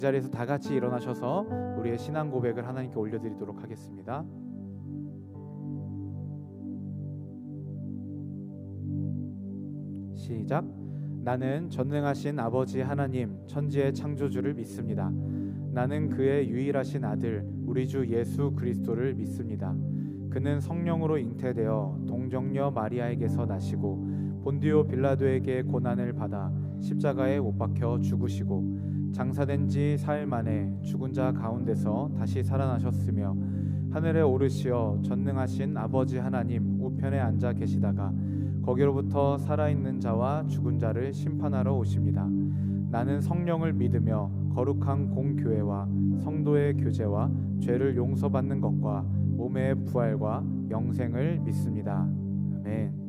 이 자리에서 다 같이 일어나셔서 우리의 신앙 고백을 하나님께 올려드리도록 하겠습니다. 시작. 나는 전능하신 아버지 하나님 천지의 창조주를 믿습니다. 나는 그의 유일하신 아들 우리 주 예수 그리스도를 믿습니다. 그는 성령으로 잉태되어 동정녀 마리아에게서 나시고 본디오 빌라도에게 고난을 받아 십자가에 못 박혀 죽으시고 장사된 지 사흘 만에 죽은 자 가운데서 다시 살아나셨으며 하늘에 오르시어 전능하신 아버지 하나님 우편에 앉아 계시다가 거기로부터 살아있는 자와 죽은 자를 심판하러 오십니다. 나는 성령을 믿으며 거룩한 공교회와 성도의 교제와 죄를 용서받는 것과 몸의 부활과 영생을 믿습니다. 아멘.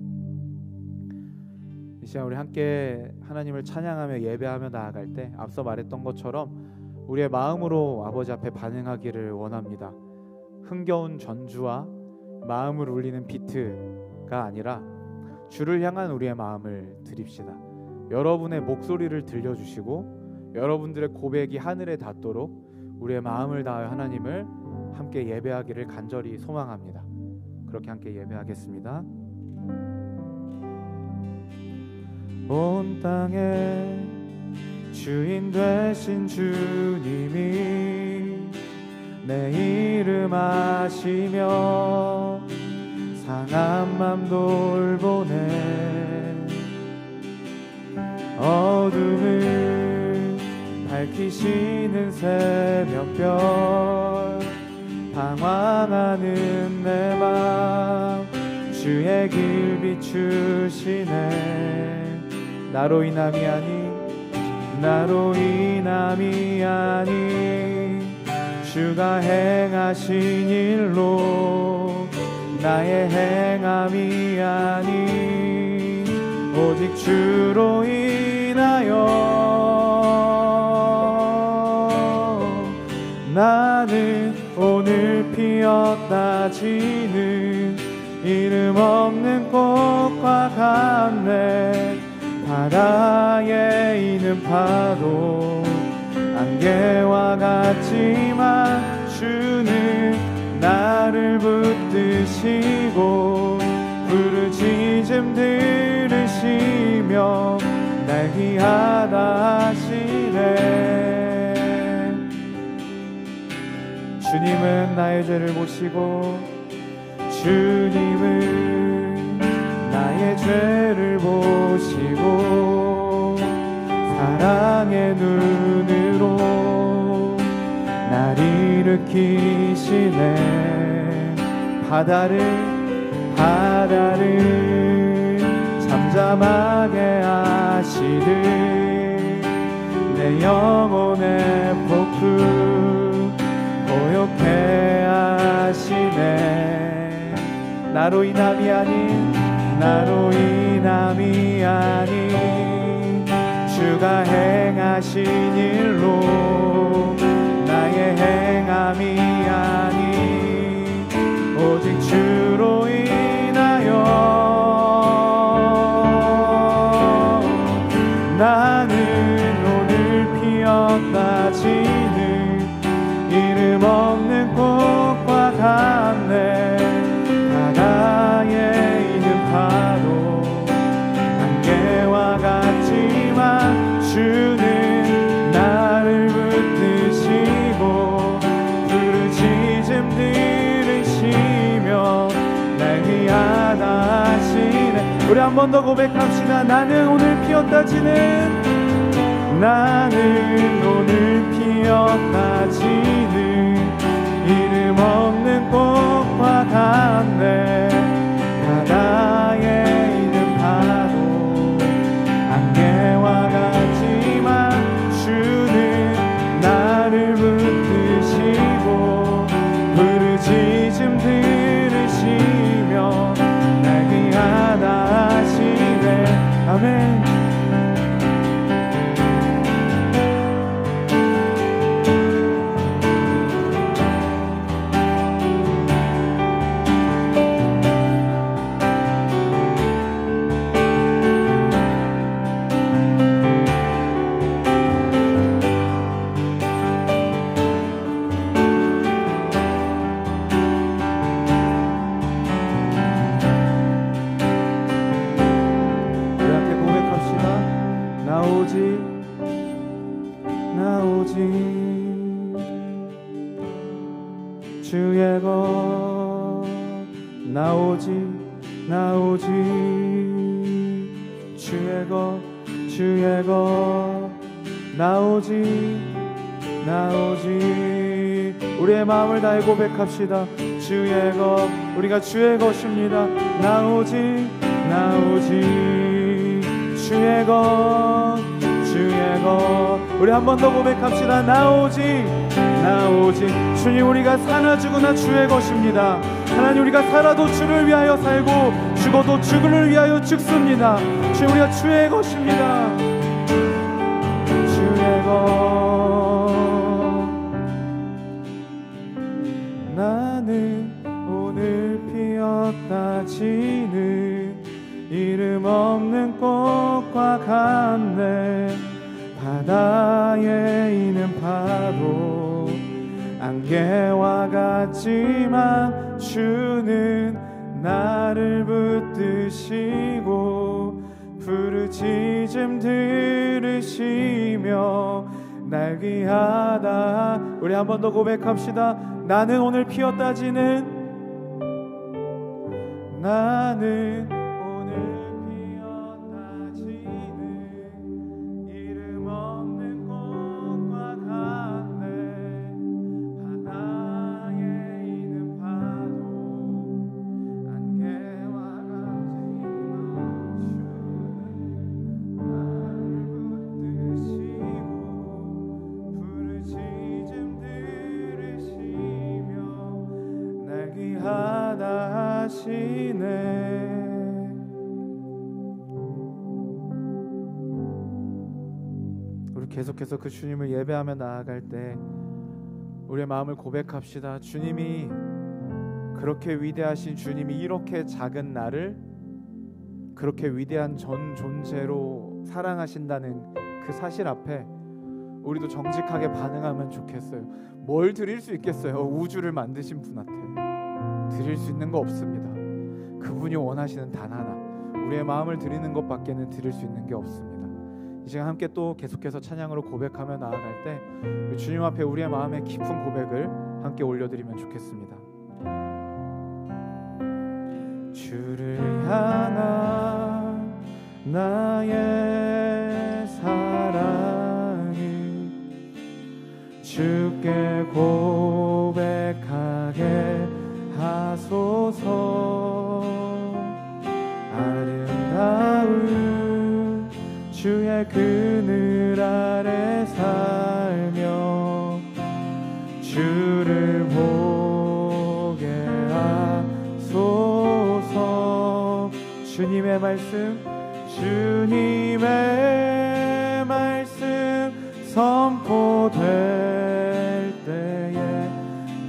이 시간 우리 함께 하나님을 찬양하며 예배하며 나아갈 때 앞서 말했던 것처럼 우리의 마음으로 아버지 앞에 반응하기를 원합니다. 흥겨운 전주와 마음을 울리는 비트가 아니라 주를 향한 우리의 마음을 드립시다. 여러분의 목소리를 들려주시고 여러분들의 고백이 하늘에 닿도록 우리의 마음을 다하여 하나님을 함께 예배하기를 간절히 소망합니다. 그렇게 함께 예배하겠습니다. 온 땅에 주인 되신 주님이 내 이름 아시며 상한 맘 돌보네. 어둠을 밝히시는 새벽별 방황하는 내 맘 주의 길 비추시네. 나로 인함이 아니 주가 행하신 일로 나의 행함이 아니 오직 주로 인하여 나는 오늘 피었다 지는 이름 없는 꽃과 같네. 바다에 있는 파도 안개와 같지만 주는 나를 붙드시고 부르짖음 들으시며 날 귀하다 하시네. 주님은 나의 죄를 보시고 주님은 나의 죄를 보시고 사랑의 눈으로 날 일으키시네. 바다를 잠잠하게 하시듯 내 영혼의 폭풍 고요케 하시네. 나로 인함이 아니 주가 행하신 일로 나의 행함이 아니 오직 주로 인하여 나는 오늘 피었다 지는 이름 없는 꽃과 같네. 바다에 있는 파도 안개와 같지만 주는 나를 붙드시고 부르짖음 들으시며 날 귀하다 하시네. 우리 한 번 더 고백합시다. 나는 오늘 피었다 지는 이름 없는 꽃과 같네. 바다에 있는 파도 안개와 같지만 주는 나를 붙드시고 부르짖음 들으시며 날 귀하다 하시네. 아멘. 나오지 주의 것 나오지 주의 것 나오지 우리의 마음을 다해 고백합시다. 주의 것 우리가 주의 것입니다. 나오지 주의 것 우리 한 번 더 고백합시다. 나오지 주님 우리가 사나 죽으나 주의 것입니다. 하나님 우리가 살아도 주를 위하여 살고 죽어도 주를 위하여 죽습니다. 주님 우리가 주의 것입니다. 주의 것 나는 오늘 피었다 지는 이름 없는 꽃과 같네. 바다에 있는 파도 안개와 같지만 주는 나를 붙드시고 부르짖음 들으시며 날 귀하다. 우리 한 번 더 고백합시다. 나는 오늘 피었다 지는 나는 오늘 피었다 지는 이름 없는 꽃과 같네. 바다에 있는 파도 안개와 같지만 하다 하시네. 우리 계속해서 그 주님을 예배하며 나아갈 때 우리의 마음을 고백합시다. 주님이 그렇게 위대하신 주님이 이렇게 작은 나를 그렇게 위대한 전 존재로 사랑하신다는 그 사실 앞에 우리도 정직하게 반응하면 좋겠어요. 뭘 드릴 수 있겠어요? 우주를 만드신 분한테 드릴 수 있는 거 없습니다. 그분이 원하시는 단 하나, 우리의 마음을 드리는 것밖에는 드릴 수 있는 게 없습니다. 이 시간 함께 또 계속해서 찬양으로 고백하며 나아갈 때 주님 앞에 우리의 마음의 깊은 고백을 함께 올려드리면 좋겠습니다. 주를 향한 나의 사랑이 주께 고백하게 하소서. 아름다운 주의 그늘 아래 살며 주를 보게 하소서. 주님의 말씀 선포될 때에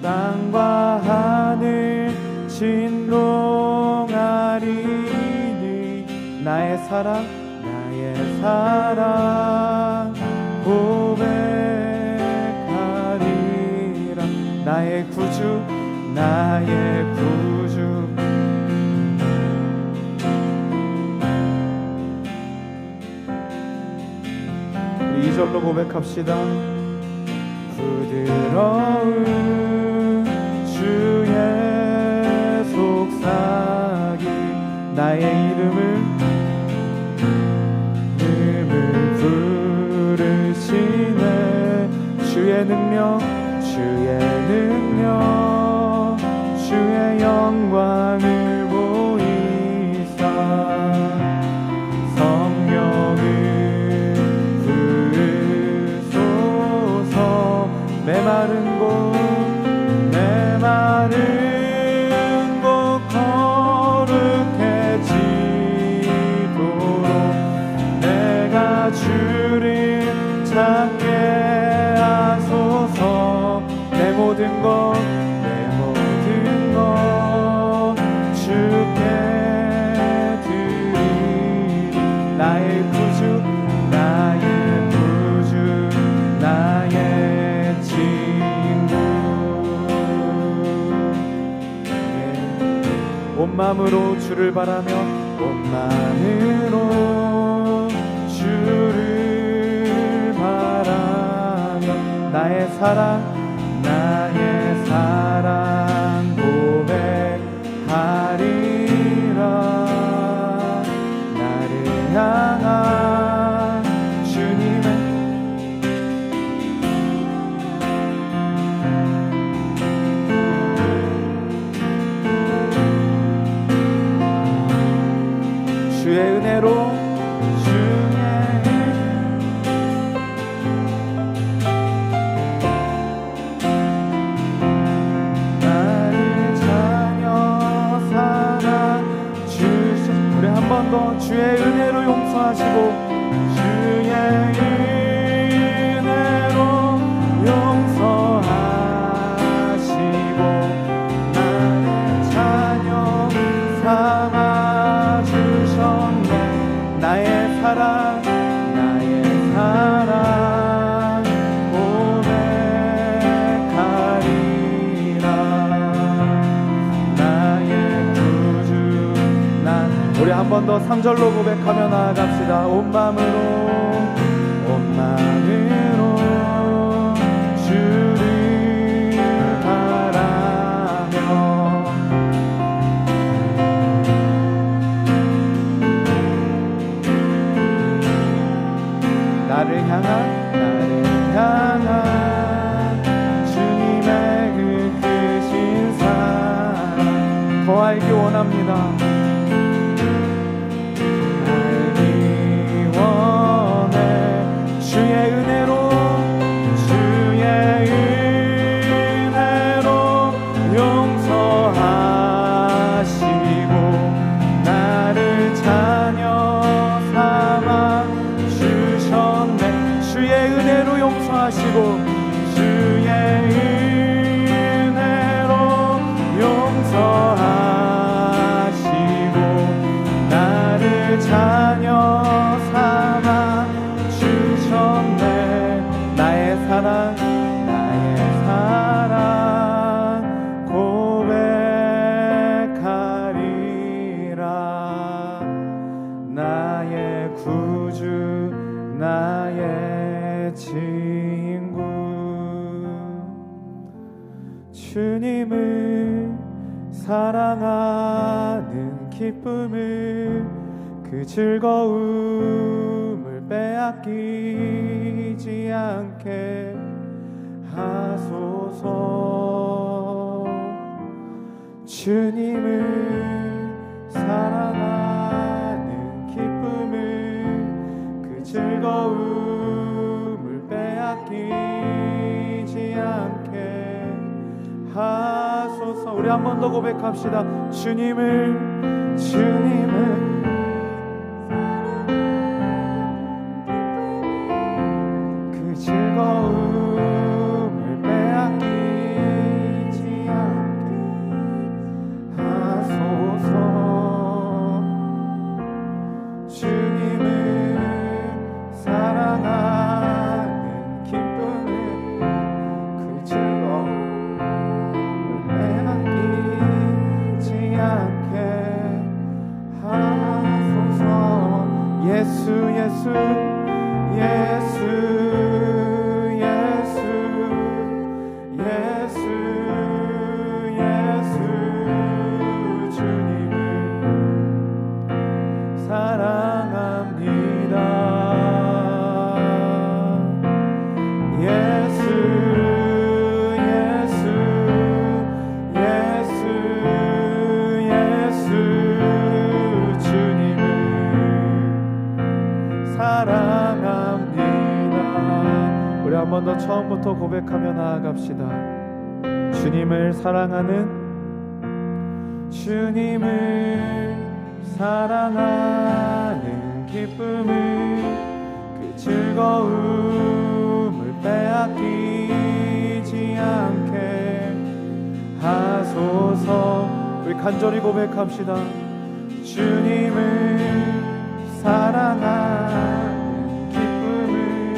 땅과 하늘 진동하리니 나의 사랑 고백하리라. 나의 구주 우리 2절로 고백합시다. 부드러운 주의 속삭이 나의 이름을 부르시네. 주의 능력 주의 영광을 보이사 성령을 부으소서. 메마른 곳 거룩해지도록 내가 주를 찾게 하소서. 내 모든 것 주께 드리리. 나의 구주 나의 친구. 온 마음으로 주를 바라며 주를 바라며 나의 사랑 고백하리라. 나를 향한 주님의 주의 은혜로 주의 은혜로 용서하시고 주의 은혜로 용서하시고 나의 자녀 삼아주셨네. 나의 사랑 고백하리라. 나의 구주 우리 한 번 더 3절로 고백하며 나아갑시다. 온 마음으로 주를 바라며 나를 향한 주님의 그 크신 사랑 더 알기 원합니다. 주의 은혜로 용서하시고 나를 자녀 삼아 주셨네. 나의 사랑 고백하리라. 나의 구주 나의 친구 주님을 사랑하는 기쁨을 그 즐거움을 빼앗기지 않게 하소서. 주님을 사랑하는 기쁨을 그 즐거움을 빼앗기지 않게 하소서. 우리 한 번 더 고백합시다. 주님을 그 즐거움을 빼앗기지 않게 하소서. 주님을 사랑하는 기쁨을 그 즐거움을 빼앗기지 않게 하소서. 예수 예수 예수 예수 예수 예수 주님을 사랑합니다. 예수 예수 예수 예수 주님을 사랑합니다. 우리 한 번 더 처음부터 고백하며 나아갑시다. 주님을 사랑하는 기쁨을 그 즐거움을 빼앗기지 않게 하소서. 우리 간절히 고백합시다. 주님을 사랑하는 기쁨을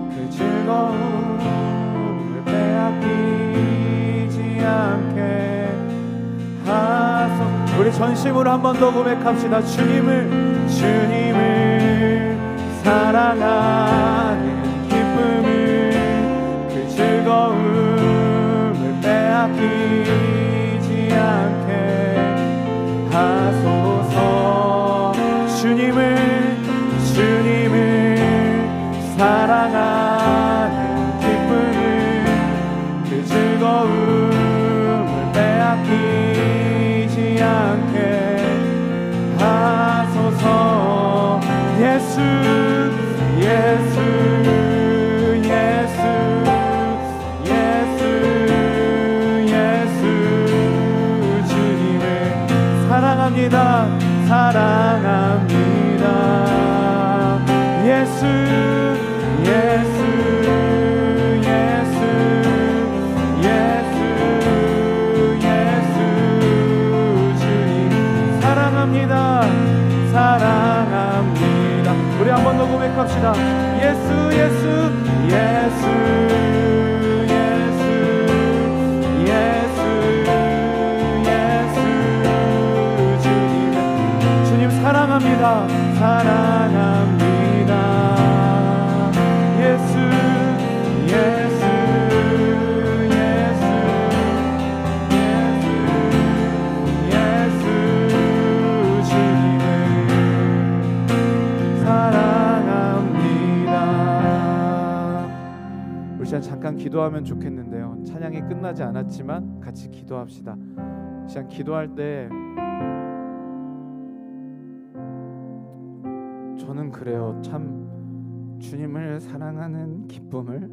그 즐거움을 빼앗기지 않게 하소서. 우리 전심으로 한 번 더 고백합시다. 주님을 사랑하는 기쁨을 그 빼앗기지 않게 하소서. 주님을 사랑하는 기쁨을, 그 즐거움을 빼앗기지 않게 하소서. 예수 예수 예수 예수 예수 주님을 사랑합니다. 사랑합니다. 예수 예수 예수 예수 예수 주님 사랑합니다. 사랑합니다. 우리 한 번 더 고백합시다. 예수 예수 예수 예수 예수 예수 주님 주님 사랑합니다. 사랑합니다. 예수 예수 예수 예수 예수 주님을 사랑합니다. 우리 시간 잠깐 기도하면 좋겠는데요. 찬양이 끝나지 않았지만 같이 기도합시다. 시간 기도할 때 저는 그래요. 참 주님을 사랑하는 기쁨을,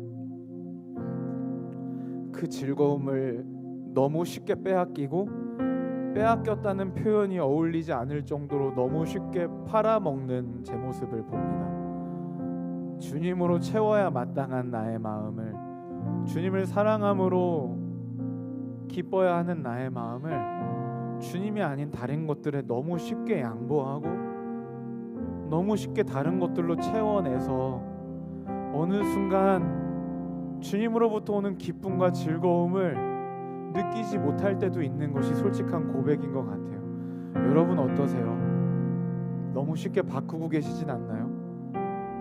그 즐거움을 너무 쉽게 빼앗기고, 빼앗겼다는 표현이 어울리지 않을 정도로 너무 쉽게 팔아먹는 제 모습을 봅니다. 주님으로 채워야 마땅한 나의 마음을, 주님을 사랑함으로 기뻐야 하는 나의 마음을 주님이 아닌 다른 것들에 너무 쉽게 양보하고 너무 쉽게 다른 것들로 채워내서 어느 순간 주님으로부터 오는 기쁨과 즐거움을 느끼지 못할 때도 있는 것이 솔직한 고백인 것 같아요. 여러분 어떠세요? 너무 쉽게 바꾸고 계시진 않나요?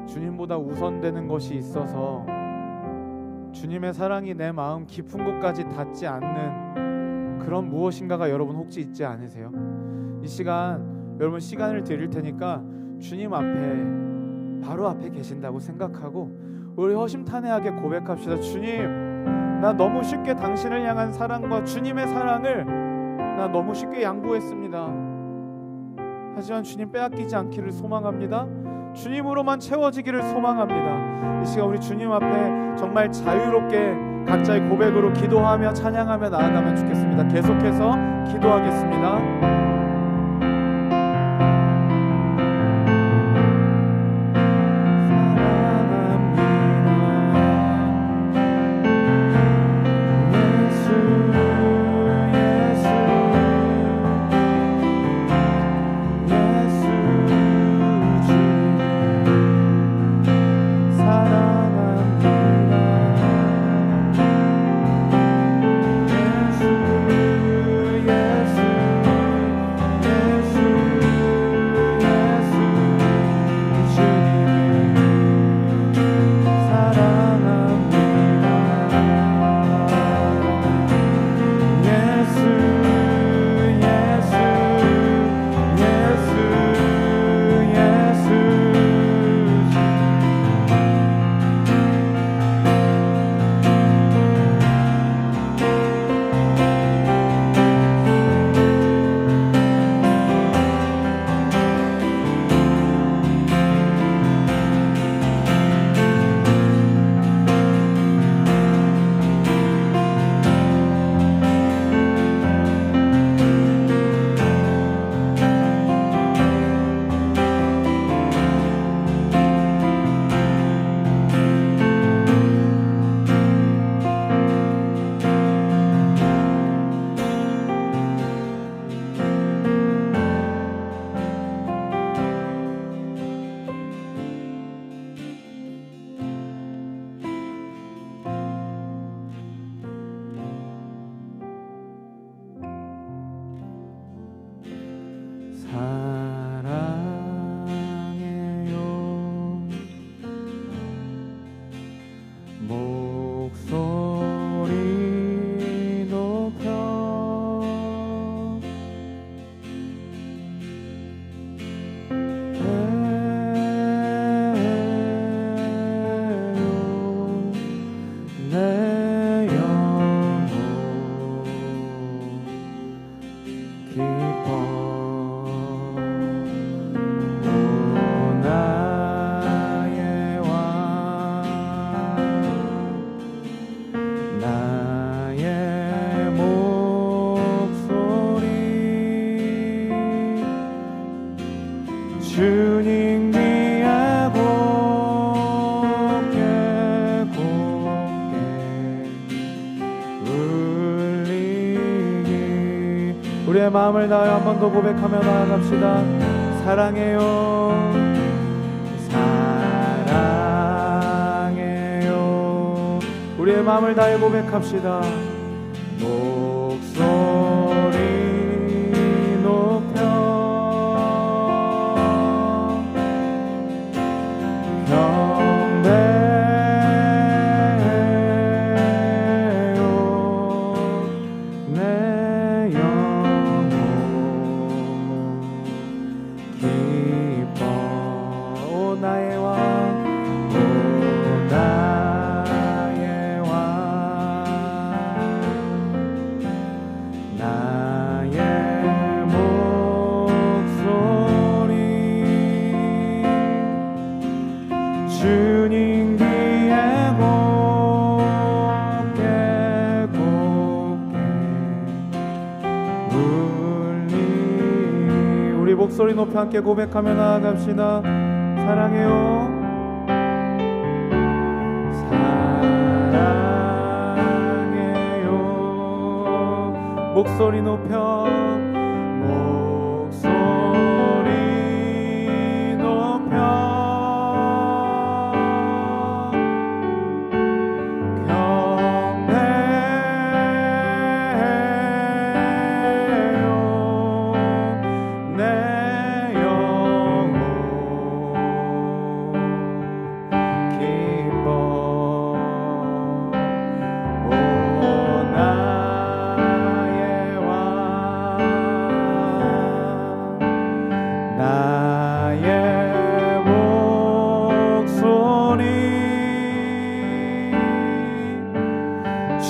주님보다 우선되는 것이 있어서 주님의 사랑이 내 마음 깊은 곳까지 닿지 않는 그런 무엇인가가 여러분 혹시 있지 않으세요? 이 시간 여러분 시간을 드릴 테니까 주님 앞에 바로 앞에 계신다고 생각하고 우리 허심탄회하게 고백합시다. 주님, 나 너무 쉽게 당신을 향한 사랑과 주님의 사랑을 나 너무 쉽게 양보했습니다. 하지만 주님 빼앗기지 않기를 소망합니다. 주님으로만 채워지기를 소망합니다. 이 시간 우리 주님 앞에 정말 자유롭게 각자의 고백으로 기도하며 찬양하며 나아가면 좋겠습니다. 계속해서 기도하겠습니다. 나의 목소리 주님 귀에 곱게 울리기. 우리의 마음을 다해 한 번 더 고백하며 나아갑시다. 사랑해요, 사랑해요. 우리의 마음을 다해 고백합시다. 목소리 높여 주님 귀에 곱게 울리. 우리 목소리 높여 함께 고백하며 나아갑시다. 사랑해요, 사랑해요. 목소리 높여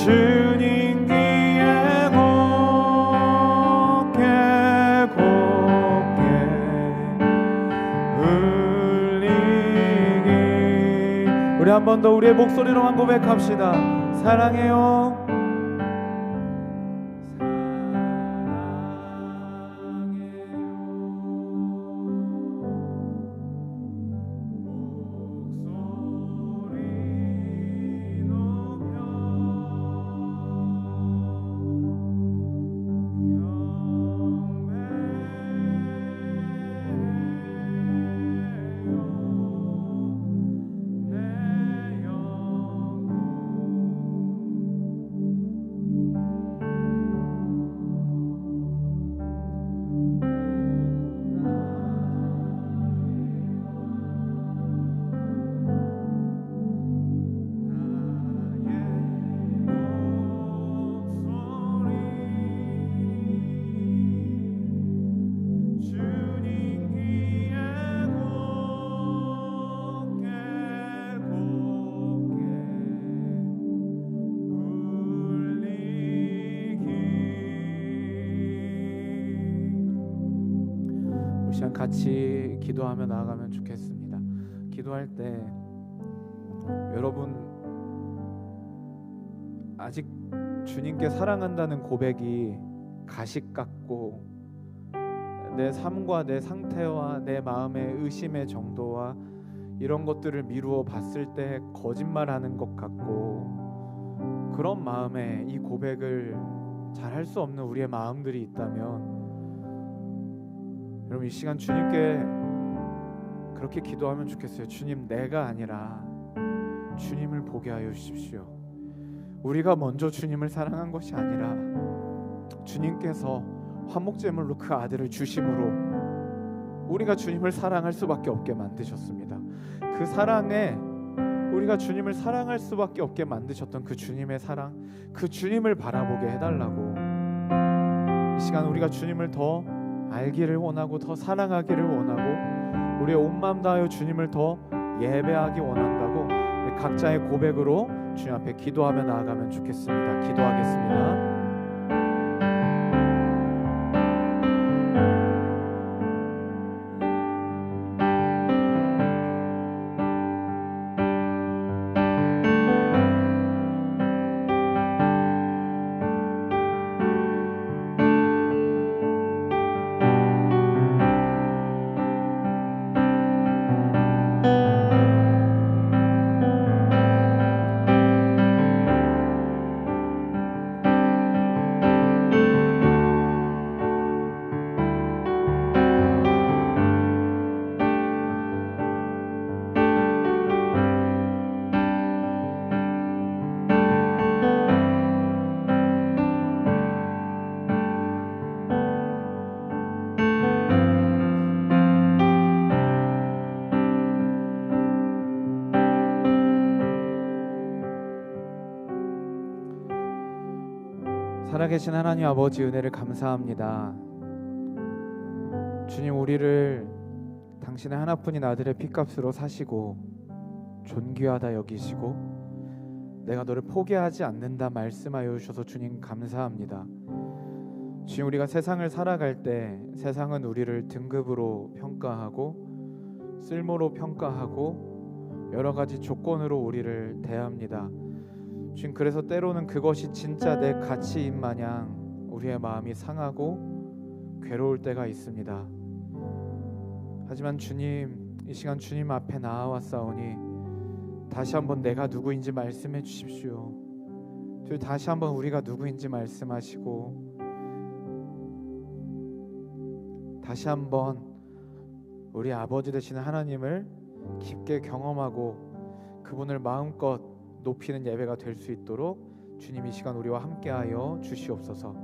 주님 귀에 곱게 울리기. 우리 한 번 더 우리의 목소리로만 고백합시다. 사랑해요, 같이 기도하며 나아가면 좋겠습니다. 기도할 때 여러분 아직 주님께 사랑한다는 고백이 가식 같고 내 삶과 내 상태와 내 마음의 의심의 정도와 이런 것들을 미루어 봤을 때 거짓말하는 것 같고 그런 마음에 이 고백을 잘 할 수 없는 우리의 마음들이 있다면 여러분 이 시간 주님께 그렇게 기도하면 좋겠어요. 주님, 내가 아니라 주님을 보게 하여 주십시오. 우리가 먼저 주님을 사랑한 것이 아니라 주님께서 화목제물로 그 아들을 주심으로 우리가 주님을 사랑할 수밖에 없게 만드셨습니다. 그 사랑에 우리가 주님을 사랑할 수밖에 없게 만드셨던 그 주님의 사랑, 그 주님을 바라보게 해달라고. 이 시간 우리가 주님을 더 알기를 원하고 더 사랑하기를 원하고 우리의 온 마음 다하여 주님을 더 예배하기 원한다고 우리 각자의 고백으로 주님 앞에 기도하며 나아가면 좋겠습니다. 기도하겠습니다. 살아계신 하나님 아버지 은혜를 감사합니다. 주님, 우리를 당신의 하나뿐인 아들의 피값으로 사시고 존귀하다 여기시고 내가 너를 포기하지 않는다 말씀하여 주셔서 주님 감사합니다. 주님, 우리가 세상을 살아갈 때 세상은 우리를 등급으로 평가하고 쓸모로 평가하고 여러 가지 조건으로 우리를 대합니다. 주님, 그래서 때로는 그것이 진짜 내 가치인 마냥 우리의 마음이 상하고 괴로울 때가 있습니다. 하지만 주님, 이 시간 주님 앞에 나아왔사오니 다시 한번 내가 누구인지 말씀해 주십시오. 주님, 다시 한번 우리가 누구인지 말씀하시고 다시 한번 우리 아버지 되시는 하나님을 깊게 경험하고 그분을 마음껏 높이는 예배가 될 수 있도록 주님 이 시간 우리와 함께하여 주시옵소서.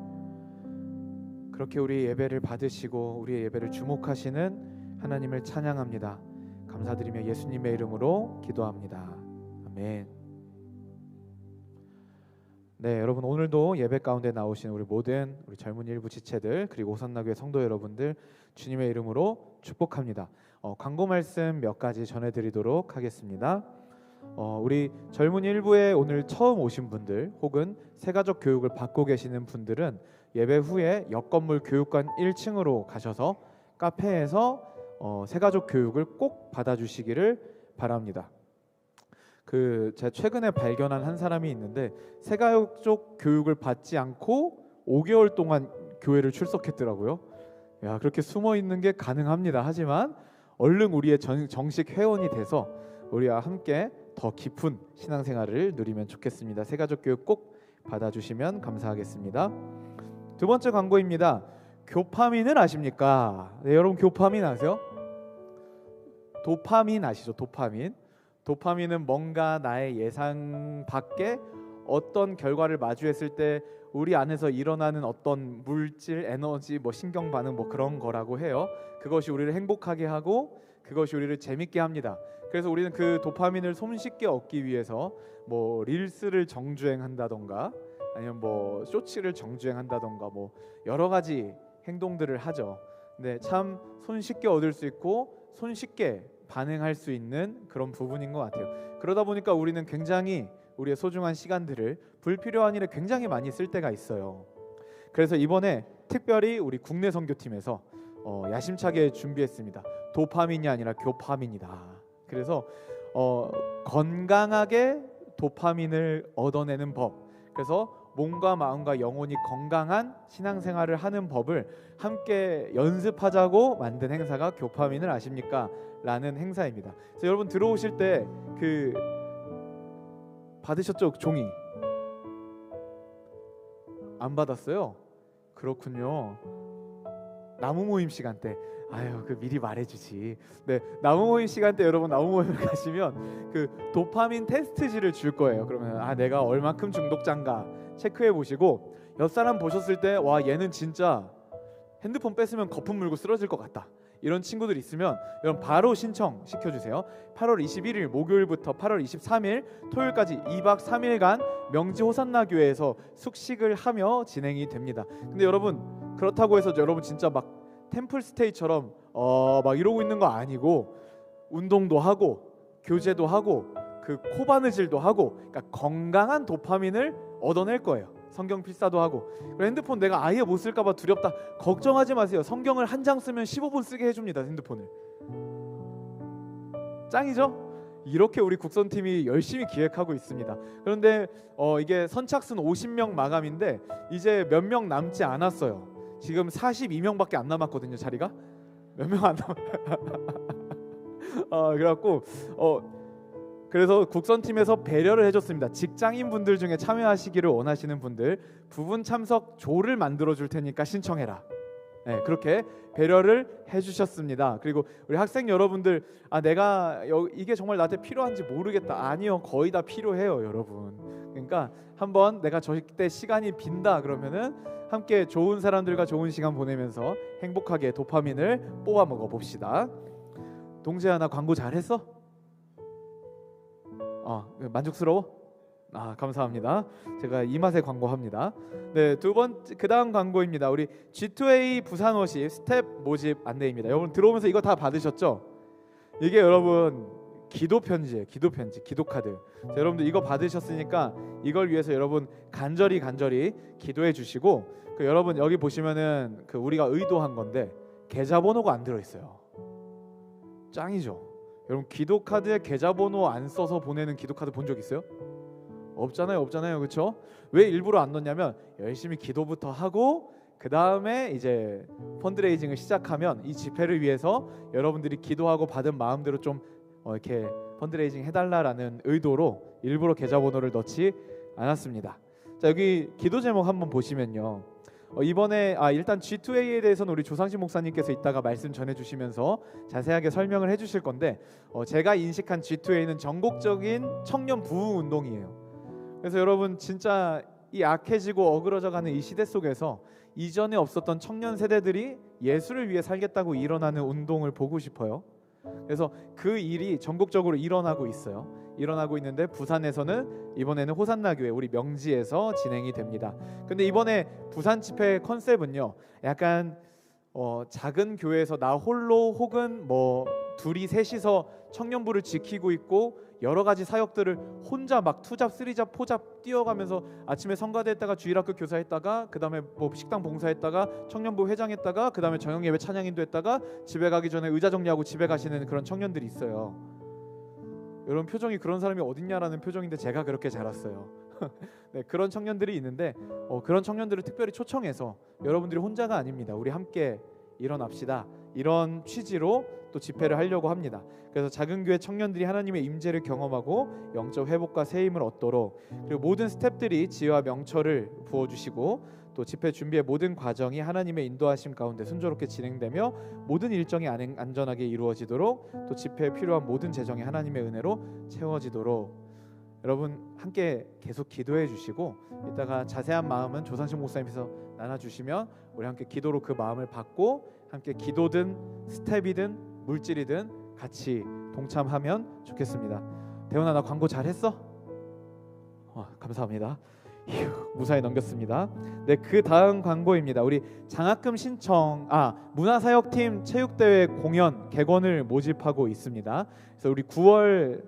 그렇게 우리의 예배를 받으시고 우리의 예배를 주목하시는 하나님을 찬양합니다. 감사드리며 예수님의 이름으로 기도합니다. 아멘. 네, 여러분, 오늘도 예배 가운데 나오신 우리 모든 우리 젊은 일부 지체들 그리고 호산나교회 성도 여러분들 주님의 이름으로 축복합니다. 광고 말씀 몇 가지 전해드리도록 하겠습니다. 우리 젊은 일부에 오늘 처음 오신 분들 혹은 새가족 교육을 받고 계시는 분들은 예배 후에 옆건물 교육관 1층으로 가셔서 카페에서 새가족 교육을 꼭 받아주시기를 바랍니다. 제가 최근에 발견한 한 사람이 있는데 새가족 교육을 받지 않고 5개월 동안 교회를 출석했더라고요. 야, 그렇게 숨어 있는 게 가능합니다. 하지만 얼른 우리의 정식 회원이 돼서 우리와 함께 더 깊은 신앙생활을 누리면 좋겠습니다. 새가족 교육 꼭 받아주시면 감사하겠습니다. 두 번째 광고입니다. 교파민을 아십니까? 네, 여러분 교파민 아세요? 도파민 아시죠? 도파민은 뭔가 나의 예상 밖에 어떤 결과를 마주했을 때 우리 안에서 일어나는 어떤 물질, 에너지, 신경 반응 그런 거라고 해요. 그것이 우리를 행복하게 하고 그것이 우리를 재밌게 합니다. 그래서 우리는 그 도파민을 손쉽게 얻기 위해서 릴스를 정주행한다던가 아니면 쇼츠를 정주행한다던가 여러 가지 행동들을 하죠. 근데 참 손쉽게 얻을 수 있고 손쉽게 반응할 수 있는 그런 부분인 것 같아요. 그러다 보니까 우리는 굉장히 우리의 소중한 시간들을 불필요한 일에 굉장히 많이 쓸 때가 있어요. 그래서 이번에 특별히 우리 국내 선교팀에서 야심차게 준비했습니다. 도파민이 아니라 교파민이다. 그래서 건강하게 도파민을 얻어내는 법, 그래서 몸과 마음과 영혼이 건강한 신앙생활을 하는 법을 함께 연습하자고 만든 행사가 교파민을 아십니까? 라는 행사입니다. 그래서 여러분 들어오실 때 받으셨죠? 종이 안 받았어요? 그렇군요. 나무 모임 시간 때 미리 말해주지. 네, 나무 모임 시간 때 여러분 나무 모임을 가시면 도파민 테스트지를 줄 거예요. 그러면 내가 얼마큼 중독자인가 체크해 보시고 옆 사람 보셨을 때 와, 얘는 진짜 핸드폰 뺐으면 거품 물고 쓰러질 것 같다, 이런 친구들 있으면 여러분 바로 신청시켜 주세요. 8월 21일 목요일부터 8월 23일 토요일까지 2박 3일간 명지 호산나 교회에서 숙식을 하며 진행이 됩니다. 근데 여러분 그렇다고 해서 여러분 진짜 템플스테이처럼 이러고 있는 거 아니고 운동도 하고 교제도 하고 코바느질도 하고, 그러니까 건강한 도파민을 얻어낼 거예요. 성경 필사도 하고. 핸드폰 내가 아예 못 쓸까봐 두렵다, 걱정하지 마세요. 성경을 한 장 쓰면 15분 쓰게 해줍니다. 핸드폰을. 짱이죠? 이렇게 우리 국선팀이 열심히 기획하고 있습니다. 그런데 이게 선착순 50명 마감인데 이제 몇 명 남지 않았어요. 지금 42명밖에 안 남았거든요. 자리가 몇 명 안 그래갖고 그래서 국선팀에서 배려를 해줬습니다. 직장인분들 중에 참여하시기를 원하시는 분들 부분 참석 조를 만들어 줄 테니까 신청해라. 네, 그렇게 배려를 해주셨습니다. 그리고 우리 학생 여러분들 내가 이게 정말 나한테 필요한지 모르겠다. 아니요, 거의 다 필요해요, 여러분. 그러니까 한번 내가 저때 시간이 빈다 그러면은 함께 좋은 사람들과 좋은 시간 보내면서 행복하게 도파민을 뽑아 먹어 봅시다. 동재야, 나 광고 잘했어? 만족스러워? 감사합니다. 제가 이 맛에 광고합니다. 네, 그 다음 광고입니다. 우리 G2A 부산 워십 스텝 모집 안내입니다. 여러분 들어오면서 이거 다 받으셨죠? 이게 여러분 기도 편지예요. 기도 편지, 기도 카드. 자, 여러분들 이거 받으셨으니까 이걸 위해서 여러분 간절히 기도해 주시고, 여러분 여기 보시면은 우리가 의도한 건데 계좌번호가 안 들어 있어요. 짱이죠? 여러분 기도 카드에 계좌번호 안 써서 보내는 기도 카드 본 적 있어요? 없잖아요, 그렇죠? 왜 일부러 안 넣냐면 열심히 기도부터 하고 그 다음에 이제 펀드레이징을 시작하면 이 집회를 위해서 여러분들이 기도하고 받은 마음대로 좀 이렇게 펀드레이징 해달라라는 의도로 일부러 계좌번호를 넣지 않았습니다. 자, 여기 기도 제목 한번 보시면요. 이번에 일단 G2A에 대해서는 우리 조상신 목사님께서 이따가 말씀 전해주시면서 자세하게 설명을 해주실 건데, 제가 인식한 G2A는 전국적인 청년 부흥 운동이에요. 그래서 여러분 진짜 이 악해지고 어그러져가는 이 시대 속에서 이전에 없었던 청년 세대들이 예수를 위해 살겠다고 일어나는 운동을 보고 싶어요. 그래서 그 일이 전국적으로 일어나고 있어요. 일어나고 있는데 부산에서는 이번에는 호산나 교회 우리 명지에서 진행이 됩니다. 근데 이번에 부산 집회 컨셉은요, 약간 작은 교회에서 나 홀로 혹은 뭐 둘이 셋이서 청년부를 지키고 있고 여러 가지 사역들을 혼자 막 투잡, 쓰리잡, 포잡 뛰어가면서 아침에 성가대 했다가 주일학교 교사했다가 그 다음에 뭐 식당 봉사했다가 청년부 회장했다가 그 다음에 저녁 예배 찬양인도 했다가 집에 가기 전에 의자 정리하고 집에 가시는 그런 청년들이 있어요. 여러분 표정이 그런 사람이 어딨냐라는 표정인데 제가 그렇게 자랐어요. 네, 그런 청년들이 있는데 그런 청년들을 특별히 초청해서 여러분들이 혼자가 아닙니다. 우리 함께 일어납시다. 이런 취지로 또 집회를 하려고 합니다. 그래서 작은 교회 청년들이 하나님의 임재를 경험하고 영적 회복과 새 힘을 얻도록, 그리고 모든 스태프들이 지혜와 명철을 부어주시고 또 집회 준비의 모든 과정이 하나님의 인도하심 가운데 순조롭게 진행되며 모든 일정이 안전하게 이루어지도록, 또 집회에 필요한 모든 재정이 하나님의 은혜로 채워지도록 여러분 함께 계속 기도해 주시고, 이따가 자세한 마음은 조상신 목사님께서 나눠주시면 우리 함께 기도로 그 마음을 받고 함께 기도든 스텝이든 물질이든 같이 동참하면 좋겠습니다. 대훈아, 나 광고 잘했어? 감사합니다. 무사히 넘겼습니다. 네, 그 다음 광고입니다. 우리 장학금 신청, 문화사역팀 체육대회 공연 객원을 모집하고 있습니다. 그래서 우리 9월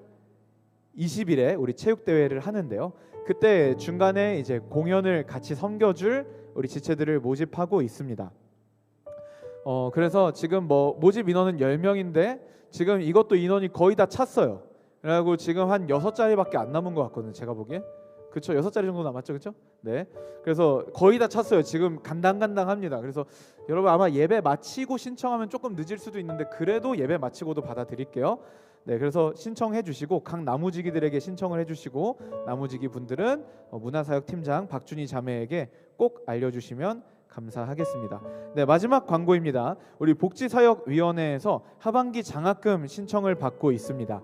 20일에 우리 체육대회를 하는데요. 그때 중간에 이제 공연을 같이 섬겨줄 우리 지체들을 모집하고 있습니다. 그래서 지금 뭐 모집 인원은 10명인데 지금 이것도 인원이 거의 다 찼어요. 그래가지고 지금 한 6자리밖에 안 남은 것 같거든요. 제가 보기에. 그렇죠? 6자리 정도 남았죠, 그렇죠? 네. 그래서 거의 다 찼어요. 지금 간당간당합니다. 그래서 여러분 아마 예배 마치고 신청하면 조금 늦을 수도 있는데 그래도 예배 마치고도 받아드릴게요. 네, 그래서 신청해 주시고 각 나무지기들에게 신청을 해주시고 나무지기 분들은 문화사역 팀장 박준희 자매에게 꼭 알려주시면 감사하겠습니다. 네, 마지막 광고입니다. 우리 복지사역위원회에서 하반기 장학금 신청을 받고 있습니다.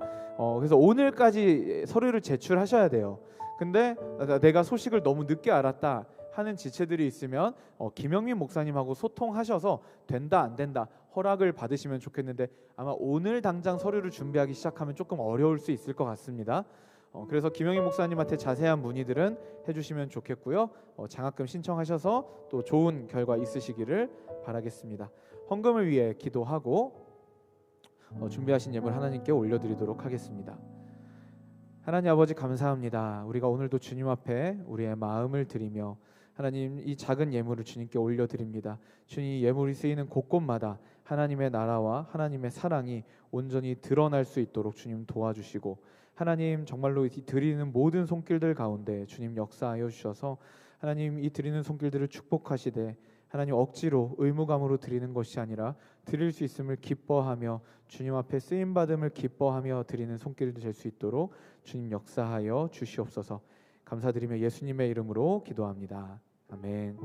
그래서 오늘까지 서류를 제출하셔야 돼요. 근데 내가 소식을 너무 늦게 알았다 하는 지체들이 있으면 김영민 목사님하고 소통하셔서 된다 안 된다 허락을 받으시면 좋겠는데 아마 오늘 당장 서류를 준비하기 시작하면 조금 어려울 수 있을 것 같습니다. 그래서 김영민 목사님한테 자세한 문의들은 해주시면 좋겠고요. 장학금 신청하셔서 또 좋은 결과 있으시기를 바라겠습니다. 헌금을 위해 기도하고 준비하신 예물 하나님께 올려드리도록 하겠습니다. 하나님 아버지 감사합니다. 우리가 오늘도 주님 앞에 우리의 마음을 드리며 하나님 이 작은 예물을 주님께 올려드립니다. 주님 예물이 쓰이는 곳곳마다 하나님의 나라와 하나님의 사랑이 온전히 드러날 수 있도록 주님 도와주시고 하나님 정말로 이 드리는 모든 손길들 가운데 주님 역사하여 주셔서 하나님 이 드리는 손길들을 축복하시되 하나님 억지로 의무감으로 드리는 것이 아니라 드릴 수 있음을 기뻐하며 주님 앞에 쓰임받음을 기뻐하며 드리는 손길들 될 수 있도록 주님 역사하여 주시옵소서. 감사드리며 예수님의 이름으로 기도합니다. 아멘.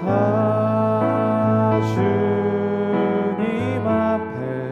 다 주님 앞에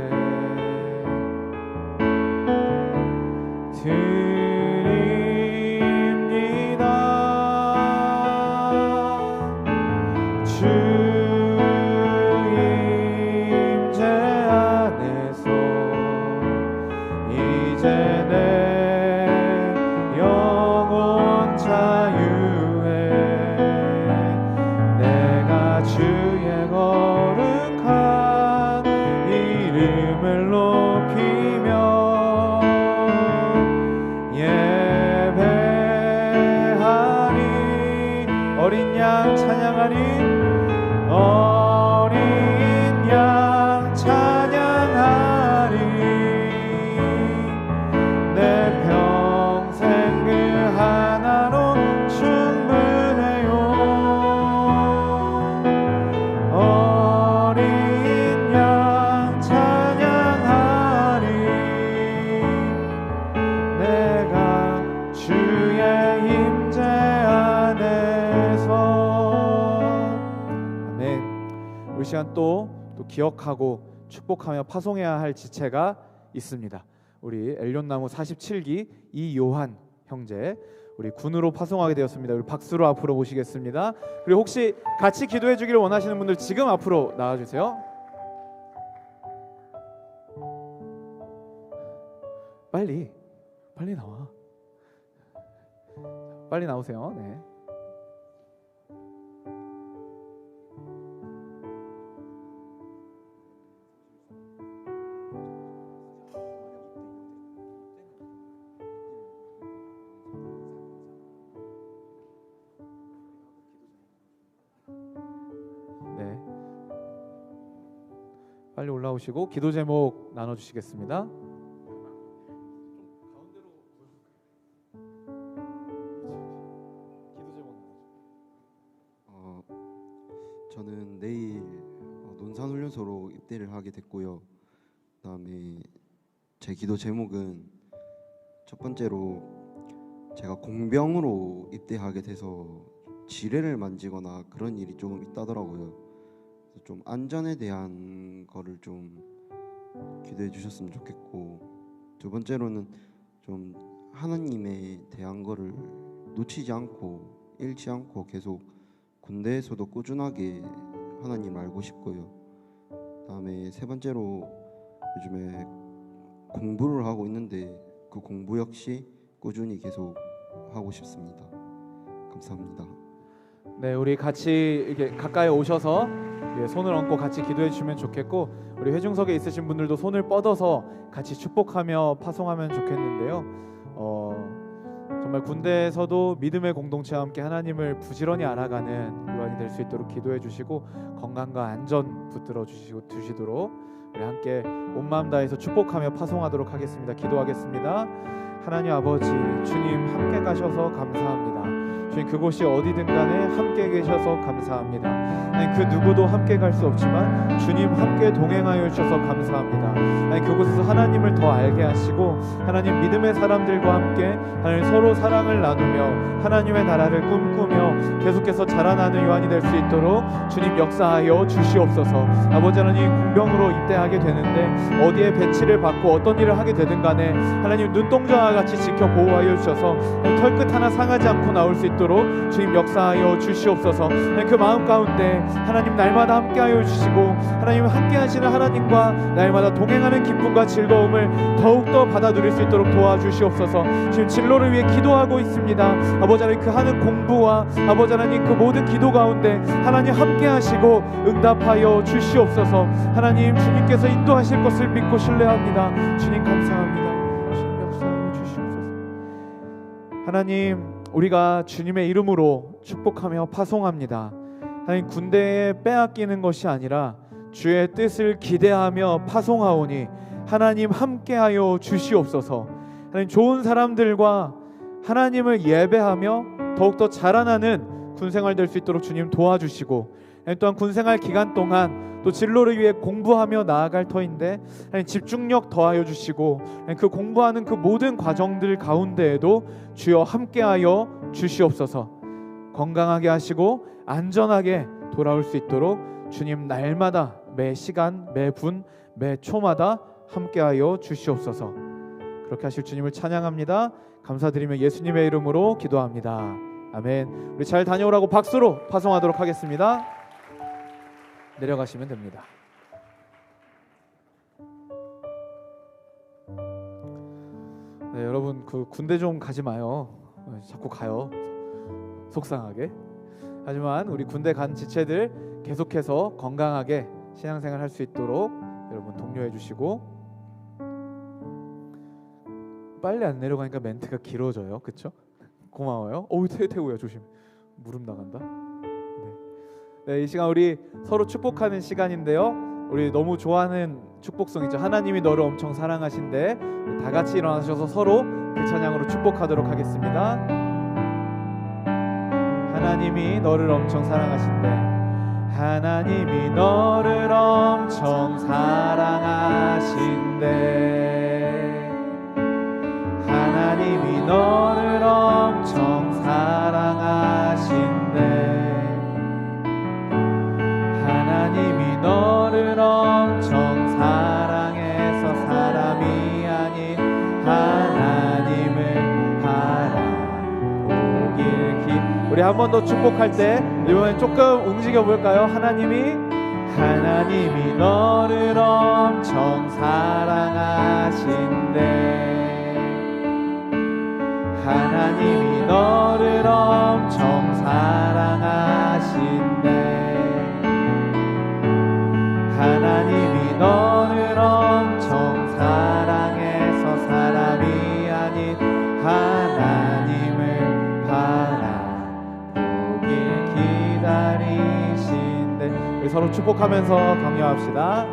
또 기억하고 축복하며 파송해야 할 지체가 있습니다. 우리 엘리온나무 47기 이요한 형제, 우리 군으로 파송하게 되었습니다. 우리 박수로 앞으로 모시겠습니다. 그리고 혹시 같이 기도해 주기를 원하시는 분들 지금 앞으로 나와주세요. 빨리 나와. 빨리 나오세요. 네. 빨리 올라오시고 기도 제목 나눠주시겠습니다. 저는 내일 논산훈련소로 입대를 하게 됐고요. 그다음에 제 기도 제목은 첫 번째로 제가 공병으로 입대하게 돼서 지뢰를 만지거나 그런 일이 조금 있다더라고요. 그래서 좀 안전에 대한 거를 좀 기도해 주셨으면 좋겠고, 두 번째로는 좀 하나님에 대한 거를 놓치지 않고 잃지 않고 계속 군대에서도 꾸준하게 하나님 알고 싶고요. 그다음에 세 번째로 요즘에 공부를 하고 있는데 그 공부 역시 꾸준히 계속 하고 싶습니다. 감사합니다. 네, 우리 같이 이렇게 가까이 오셔서 손을 얹고 같이 기도해 주시면 좋겠고, 우리 회중석에 있으신 분들도 손을 뻗어서 같이 축복하며 파송하면 좋겠는데요. 정말 군대에서도 믿음의 공동체와 함께 하나님을 부지런히 알아가는 요한이 될 수 있도록 기도해 주시고, 건강과 안전 붙들어 주시도록 우리 함께 온 마음 다해서 축복하며 파송하도록 하겠습니다. 기도하겠습니다. 하나님 아버지, 주님 함께 가셔서 감사합니다. 주님, 그곳이 어디든 간에 함께 계셔서 감사합니다. 하나님, 그 누구도 함께 갈 수 없지만 주님 함께 동행하여 주셔서 감사합니다. 하나님, 그곳에서 하나님을 더 알게 하시고 하나님 믿음의 사람들과 함께 하나님 서로 사랑을 나누며 하나님의 나라를 꿈꾸며 계속해서 자라나는 요한이 될 수 있도록 주님 역사하여 주시옵소서. 아버지 하나님, 군병으로 입대하게 되는데 어디에 배치를 받고 어떤 일을 하게 되든 간에 하나님 눈동자와 같이 지켜 보호하여 주셔서 털끝 하나 상하지 않고 나올 수 있도록 주님 역사하여 주시옵소서. 그 마음 가운데 하나님 날마다 함께하여 주시고 하나님 함께하시는 하나님과 날마다 동행하는 기쁨과 즐거움을 더욱더 받아 누릴 수 있도록 도와주시옵소서. 지금 진로를 위해 기도하고 있습니다. 아버지 하나님, 그 하는 공부와 아버지 하나님 그 모든 기도 가운데 하나님 함께하시고 응답하여 주시옵소서. 하나님, 주님께서 인도하실 것을 믿고 신뢰합니다. 주님 감사합니다. 주님 역사하여 주시옵소서. 하나님, 우리가 주님의 이름으로 축복하며 파송합니다. 하나님, 군대에 빼앗기는 것이 아니라 주의 뜻을 기대하며 파송하오니 하나님 함께하여 주시옵소서. 하나님, 좋은 사람들과 하나님을 예배하며 더욱더 자라나는 군생활 될 수 있도록 주님 도와주시고, 또한 군생활 기간 동안 또 진로를 위해 공부하며 나아갈 터인데 하나님 집중력 더하여 주시고 그 공부하는 그 모든 과정들 가운데에도 주여 함께하여 주시옵소서. 건강하게 하시고 안전하게 돌아올 수 있도록 주님 날마다 매 시간 매 분 매 초마다 함께하여 주시옵소서. 그렇게 하실 주님을 찬양합니다. 감사드리며 예수님의 이름으로 기도합니다. 아멘. 우리 잘 다녀오라고 박수로 파송하도록 하겠습니다. 내려가시면 됩니다. 네, 여러분 그 군대 좀 가지 마요. 자꾸 가요. 속상하게. 하지만 우리 군대 간 지체들 계속해서 건강하게 신앙생활 할 수 있도록 여러분 독려해 주시고, 빨리 안 내려가니까 멘트가 길어져요. 그쵸? 고마워요. 어우, 태우야 조심. 무릎 나간다. 네, 이 시간 우리 서로 축복하는 시간인데요. 우리 너무 좋아하는 축복송이죠. 하나님이 너를 엄청 사랑하신대. 다 같이 일어나셔서 서로 그 찬양으로 축복하도록 하겠습니다. 하나님이 너를 엄청 사랑하신대. 하나님이 너를 엄청 사랑하신대. 하나님이 너를 엄청 사랑하신대. 하나님이 너 우리 한 번 더 축복할 때 이번엔 조금 움직여 볼까요? 하나님이 너를 엄청 사랑하신대. 하나님이 너를 엄청 사랑하신대. 하나님이 너를 엄청 사랑해서 사람이 아닌 하나님을 바라보길 기다리신대. 우리 서로 축복하면서 격려합시다.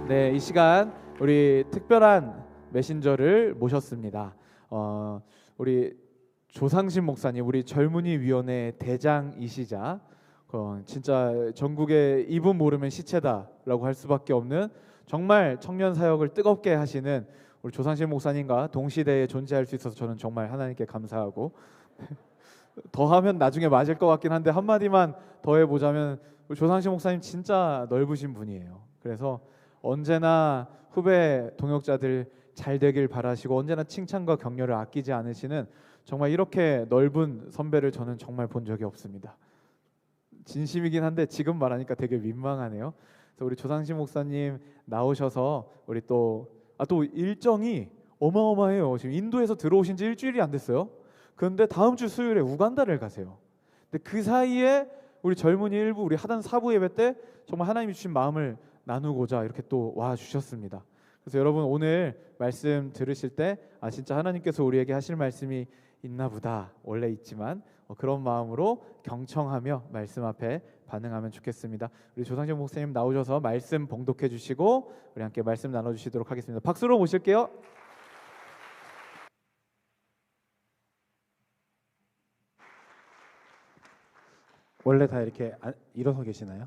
네, 이 시간 우리 특별한 메신저를 모셨습니다. 우리 조상신 목사님, 우리 젊은이 위원회 대장이시자 진짜 전국에 이분 모르면 시체다라고 할 수밖에 없는 정말 청년 사역을 뜨겁게 하시는 우리 조상신 목사님과 동시대에 존재할 수 있어서 저는 정말 하나님께 감사하고 더하면 나중에 맞을 것 같긴 한데 한마디만 더 해보자면 우리 조상신 목사님 진짜 넓으신 분이에요. 그래서 언제나 후배 동역자들 잘 되길 바라시고 언제나 칭찬과 격려를 아끼지 않으시는 정말 이렇게 넓은 선배를 저는 정말 본 적이 없습니다. 진심이긴 한데 지금 말하니까 되게 민망하네요. 그래서 우리 조상신 목사님 나오셔서 우리 또 일정이 어마어마해요. 지금 인도에서 들어오신 지 일주일이 안 됐어요. 그런데 다음 주 수요일에 우간다를 가세요. 근데 그 사이에 우리 젊은이 일부 우리 하단 사부 예배 때 정말 하나님이 주신 마음을 나누고자 이렇게 또 와 주셨습니다. 그래서 여러분 오늘 말씀 들으실 때 진짜 하나님께서 우리에게 하실 말씀이 있나 보다 원래 있지만 그런 마음으로 경청하며 말씀 앞에 반응하면 좋겠습니다. 우리 조상진 목사님 나오셔서 말씀 봉독해 주시고 우리 함께 말씀 나눠주시도록 하겠습니다. 박수로 모실게요. 원래 다 이렇게 일어서 계시나요?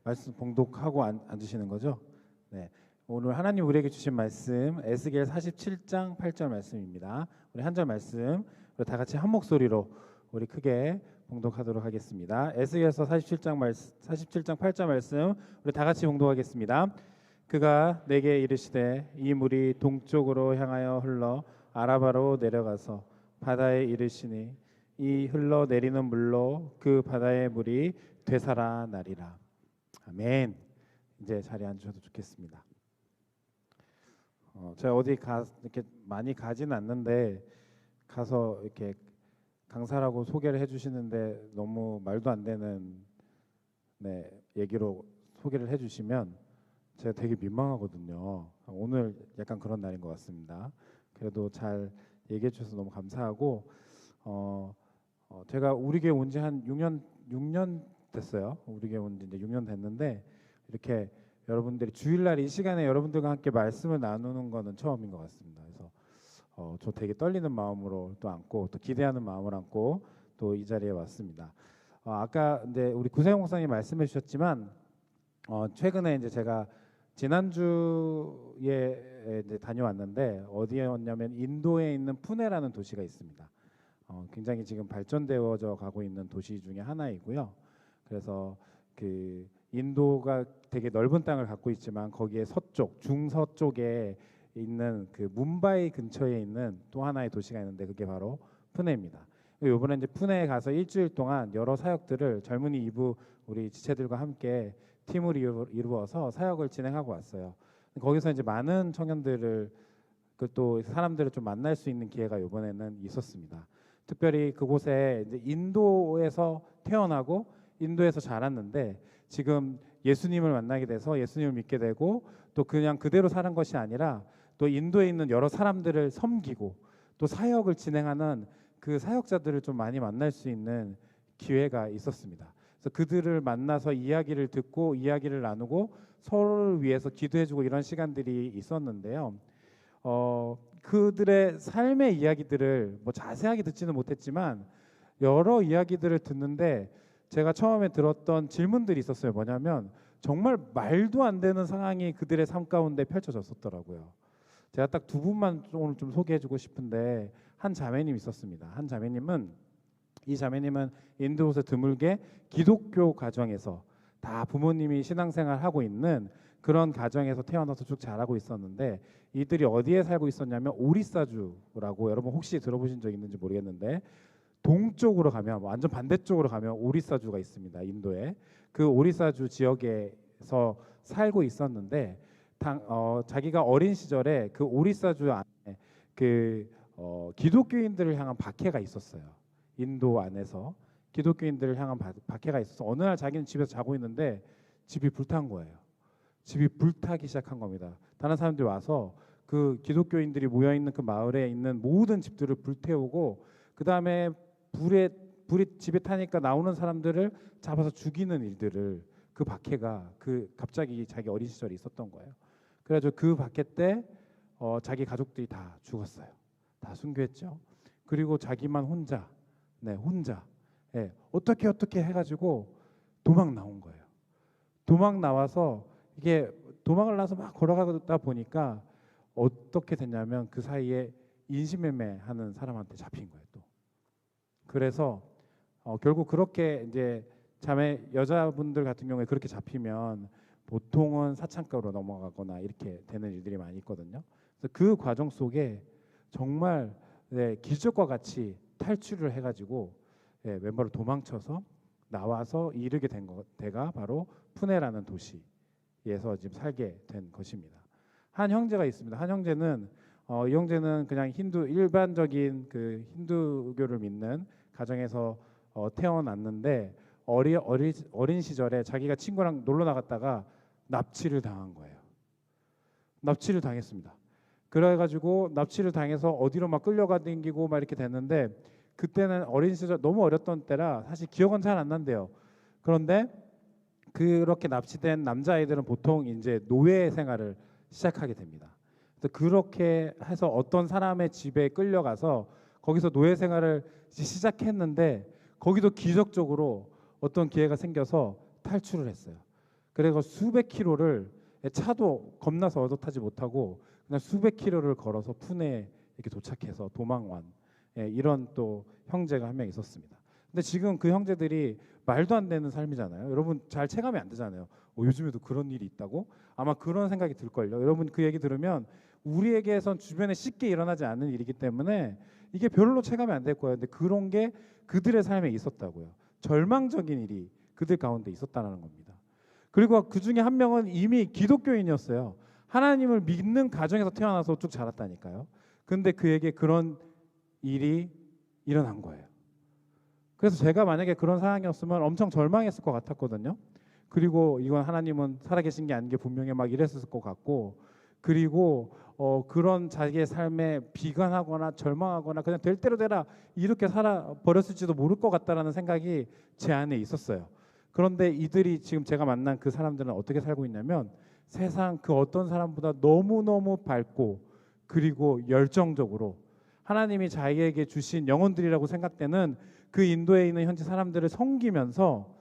말씀 봉독하고 앉으시는 거죠? 네. 오늘 하나님 우리에게 주신 말씀 에스겔 47장 8절 말씀입니다. 우리 한 절 말씀 우리 다 같이 한 목소리로 우리 크게 봉독하도록 하겠습니다. 에스겔서 47장 8절 말씀 우리 다 같이 봉독하겠습니다. 그가 내게 이르시되 이 물이 동쪽으로 향하여 흘러 아라바로 내려가서 바다에 이르시니 이 흘러내리는 물로 그 바다의 물이 되살아나리라. 아멘. 이제 자리에 앉으셔도 좋겠습니다. 제가 어디 이렇게 많이 가진 않는데 가서 이렇게 강사라고 소개를 해주시는데 너무 말도 안 되는 얘기로 소개를 해주시면 제가 되게 민망하거든요. 오늘 약간 그런 날인 것 같습니다. 그래도 잘 얘기해 주셔서 너무 감사하고 제가 우리 교회 온 지 한 6년 됐어요. 우리 교회 온 지 이제 6년 됐는데 이렇게 여러분들이 주일날 이 시간에 여러분들과 함께 말씀을 나누는 거는 처음인 것 같습니다. 그래서 저 되게 떨리는 마음으로 또 안고 또 기대하는 마음을 안고 또 이 자리에 왔습니다. 아까 이제 우리 구세영 목사님 말씀해 주셨지만 최근에 이제 제가 지난주에 이제 다녀왔는데 어디였냐면 인도에 있는 푸네라는 도시가 있습니다. 굉장히 지금 발전되어져 가고 있는 도시 중에 하나이고요. 그래서 그 인도가 되게 넓은 땅을 갖고 있지만 거기에 서쪽, 중서쪽에 있는 그 뭄바이 근처에 있는 또 하나의 도시가 있는데 그게 바로 푸네입니다. 이번에 이제 푸네에 가서 일주일 동안 여러 사역들을 젊은이 2부 우리 지체들과 함께 팀을 이루어서 사역을 진행하고 왔어요. 거기서 이제 많은 청년들을 또 사람들을 좀 만날 수 있는 기회가 이번에는 있었습니다. 특별히 그곳에 이제 인도에서 태어나고 인도에서 자랐는데 지금 예수님을 만나게 돼서 예수님을 믿게 되고 또 그냥 그대로 사는 것이 아니라 또 인도에 있는 여러 사람들을 섬기고 또 사역을 진행하는 그 사역자들을 좀 많이 만날 수 있는 기회가 있었습니다. 그래서 그들을 만나서 이야기를 듣고 이야기를 나누고 서로를 위해서 기도해주고 이런 시간들이 있었는데요. 그들의 삶의 이야기들을 뭐 자세하게 듣지는 못했지만 여러 이야기들을 듣는데 제가 처음에 들었던 질문들이 있었어요. 뭐냐면 정말 말도 안 되는 상황이 그들의 삶 가운데 펼쳐졌었더라고요. 제가 딱 두 분만 오늘 좀 소개해주고 싶은데 한 자매님 있었습니다. 한 자매님은 이 자매님은 인도에서 드물게 기독교 가정에서 다 부모님이 신앙생활 하고 있는 그런 가정에서 태어나서 쭉 자라고 있었는데 이들이 어디에 살고 있었냐면 오리사주라고 여러분 혹시 들어보신 적 있는지 모르겠는데 동쪽으로 가면 완전 반대쪽으로 가면 오리사주가 있습니다. 인도에 그 오리사주 지역에서 살고 있었는데 자기가 어린 시절에 그 오리사주 안에 기독교인들을 향한 박해가 있었어요. 인도 안에서 기독교인들을 향한 박해가 있어서 어느 날 자기는 집에서 자고 있는데 집이 불탄 거예요. 집이 불타기 시작한 겁니다. 다른 사람들이 와서 그 기독교인들이 모여 있는 그 마을에 있는 모든 집들을 불태우고 그 다음에 불이 집에 타니까 나오는 사람들을 잡아서 죽이는 일들을 그 박해가 갑자기 자기 어린 시절에 있었던 거예요. 그래가지고 그 박해 때 자기 가족들이 다 죽었어요. 다 순교했죠. 그리고 자기만 혼자 어떻게 해가지고 도망 나온 거예요. 도망 나와서 이게 도망을 나서 막 걸어가다 보니까 어떻게 됐냐면 그 사이에 인신매매하는 사람한테 잡힌 거예요. 또 그래서 결국 그렇게 이제 여자분들 같은 경우에 그렇게 잡히면 보통은 사창가로 넘어가거나 이렇게 되는 일들이 많이 있거든요. 그래서 그 과정 속에 정말 기적과 같이 탈출을 해가지고 왼발로 도망쳐서 나와서 이르게 된 데가 바로 푸네라는 도시에서 지금 살게 된 것입니다. 한 형제가 있습니다. 한 형제는 이 형제는 그냥 일반적인 그 힌두교를 믿는 가정에서 태어났는데 어린 시절에 자기가 친구랑 놀러 나갔다가 납치를 당한 거예요. 납치를 당했습니다. 그래가지고 납치를 당해서 어디로 막 끌려가 댕기고 막 이렇게 됐는데 그때는 어린 시절 너무 어렸던 때라 사실 기억은 잘 안 난대요. 그런데 그렇게 납치된 남자아이들은 보통 이제 노예 생활을 시작하게 됩니다. 그렇게 해서 어떤 사람의 집에 끌려가서 거기서 노예 생활을 시작했는데 거기도 기적적으로 어떤 기회가 생겨서 탈출을 했어요. 그래서 수백 킬로를 차도 겁나서 얻어 타지 못하고 그냥 수백 킬로를 걸어서 푸네에 이렇게 도착해서 도망wan 이런 또 형제가 한 명 있었습니다. 근데 지금 그 형제들이 말도 안 되는 삶이잖아요. 여러분 잘 체감이 안 되잖아요. 요즘에도 그런 일이 있다고? 아마 그런 생각이 들걸요. 여러분 그 얘기 들으면 우리에게선 주변에 쉽게 일어나지 않는 일이기 때문에 이게 별로 체감이 안 될 거예요. 근데 그런 게 그들의 삶에 있었다고요. 절망적인 일이 그들 가운데 있었다는 겁니다. 그리고 그 중에 한 명은 이미 기독교인이었어요. 하나님을 믿는 가정에서 태어나서 쭉 자랐다니까요. 근데 그에게 그런 일이 일어난 거예요. 그래서 제가 만약에 그런 상황이었으면 엄청 절망했을 것 같았거든요. 그리고 이건 하나님은 살아계신 게 아닌 게 분명히 막 이랬을 것 같고 그리고 그런 자기의 삶에 비관하거나 절망하거나 그냥 될 대로 되라 이렇게 살아버렸을지도 모를 것 같다라는 생각이 제 안에 있었어요. 그런데 이들이 지금 제가 만난 그 사람들은 어떻게 살고 있냐면 세상 그 어떤 사람보다 너무너무 밝고 그리고 열정적으로 하나님이 자기에게 주신 영혼들이라고 생각되는 그 인도에 있는 현지 사람들을 섬기면서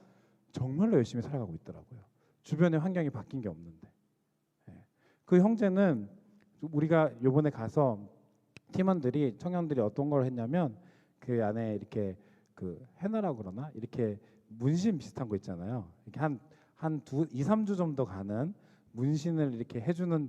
정말로 열심히 살아가고 있더라고요. 주변의 환경이 바뀐 게 없는데. 그 형제는 우리가 요번에 가서 팀원들이 청년들이 어떤 걸 했냐면 그 안에 이렇게 그 헤나라고 그러나 이렇게 문신 비슷한 거 있잖아요. 이렇게 한 2, 3주 정도 가는 문신을 이렇게 해주는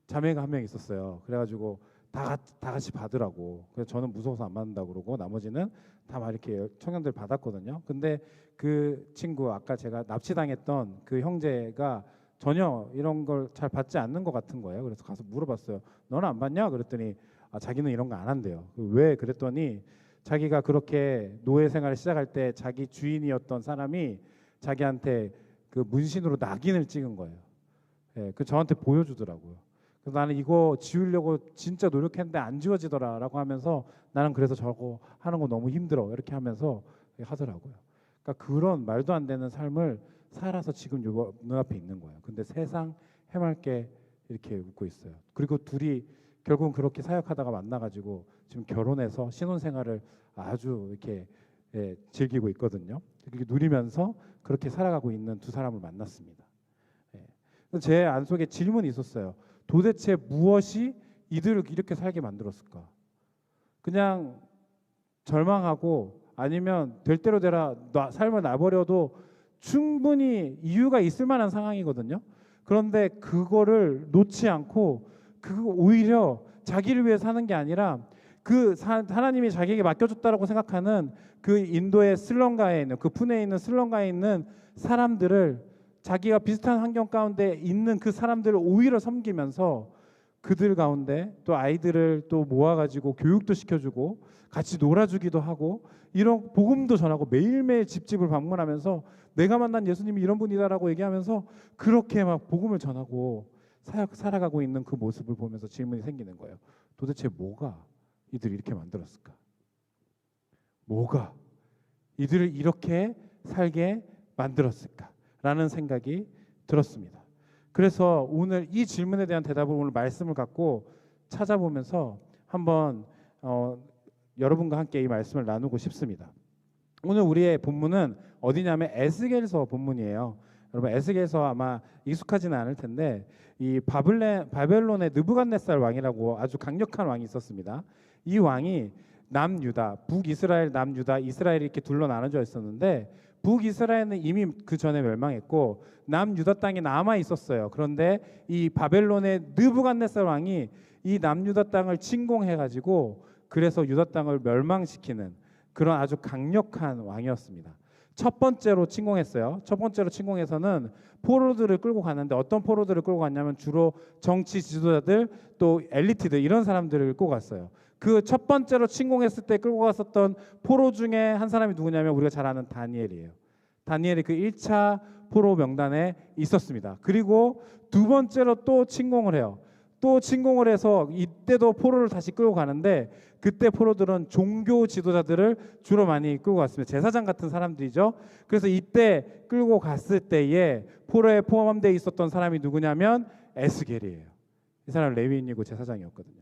자매가 한 명 있었어요. 그래가지고 다 같이 받으라고. 그래서 저는 무서워서 안 받는다고 그러고 나머지는 다 막 이렇게 청년들 받았거든요. 근데 그 친구 아까 제가 납치당했던 그 형제가 전혀 이런 걸 잘 받지 않는 것 같은 거예요. 그래서 가서 물어봤어요. 너는 안 받냐? 그랬더니 자기는 이런 거 안 한대요. 왜? 그랬더니 자기가 그렇게 노예 생활을 시작할 때 자기 주인이었던 사람이 자기한테 그 문신으로 낙인을 찍은 거예요. 그 저한테 보여주더라고요. 그래서 나는 이거 지우려고 진짜 노력했는데 안 지워지더라라고 하면서 나는 그래서 저거 하는 거 너무 힘들어 이렇게 하면서 하더라고요. 그러니까 그런 말도 안 되는 삶을 살아서 지금 눈앞에 있는 거예요. 근데 세상 해맑게 이렇게 웃고 있어요. 그리고 둘이 결국은 그렇게 사역하다가 만나가지고 지금 결혼해서 신혼생활을 아주 이렇게 즐기고 있거든요. 그렇게 누리면서 그렇게 살아가고 있는 두 사람을 만났습니다. 제 안속에 질문이 있었어요. 도대체 무엇이 이들을 이렇게 살게 만들었을까? 그냥 절망하고 아니면 될 대로 되라 삶을 놔버려도 충분히 이유가 있을 만한 상황이거든요. 그런데 그거를 놓지 않고 오히려 자기를 위해 사는 게 아니라 하나님이 자기에게 맡겨줬다라고 생각하는 그 인도의 슬럼가에 있는, 그 푸네에 있는 슬럼가에 있는 사람들을, 자기가 비슷한 환경 가운데 있는 그 사람들을 오히려 섬기면서 그들 가운데 또 아이들을 또 모아가지고 교육도 시켜주고 같이 놀아주기도 하고 이런 복음도 전하고 매일매일 집집을 방문하면서 내가 만난 예수님이 이런 분이다라고 얘기하면서 그렇게 막 복음을 전하고 살아가고 있는 그 모습을 보면서 질문이 생기는 거예요. 도대체 뭐가 이들을 이렇게 만들었을까? 뭐가 이들을 이렇게 살게 만들었을까? 라는 생각이 들었습니다. 그래서 오늘 이 질문에 대한 대답을 오늘 말씀을 갖고 찾아보면서 한번 여러분과 함께 이 말씀을 나누고 싶습니다. 오늘 우리의 본문은 어디냐면 에스겔서 본문이에요. 여러분 에스겔서 아마 익숙하지는 않을 텐데 이 바벨론의 느부갓네살 왕이라고 아주 강력한 왕이 있었습니다. 이 왕이 남유다, 북이스라엘, 남유다, 이스라엘이 이렇게 둘로 나눠져 있었는데 북이스라엘은 이미 그 전에 멸망했고 남유다 땅에 남아 있었어요. 그런데 이 바벨론의 느부갓네살 왕이 이 남유다 땅을 침공해가지고 그래서 유다 땅을 멸망시키는 그런 아주 강력한 왕이었습니다. 첫 번째로 침공했어요. 첫 번째로 침공해서는 포로들을 끌고 갔는데 어떤 포로들을 끌고 갔냐면 주로 정치 지도자들 또 엘리트들 이런 사람들을 끌고 갔어요. 그 첫 번째로 침공했을 때 끌고 갔었던 포로 중에 한 사람이 누구냐면 우리가 잘 아는 다니엘이에요. 다니엘이 그 1차 포로 명단에 있었습니다. 그리고 두 번째로 또 침공을 해요. 또 침공을 해서 이때도 포로를 다시 끌고 가는데 그때 포로들은 종교 지도자들을 주로 많이 끌고 갔습니다. 제사장 같은 사람들이죠. 그래서 이때 끌고 갔을 때에 포로에 포함되어 있었던 사람이 누구냐면 에스겔이에요. 이 사람 레위인이고 제사장이었거든요.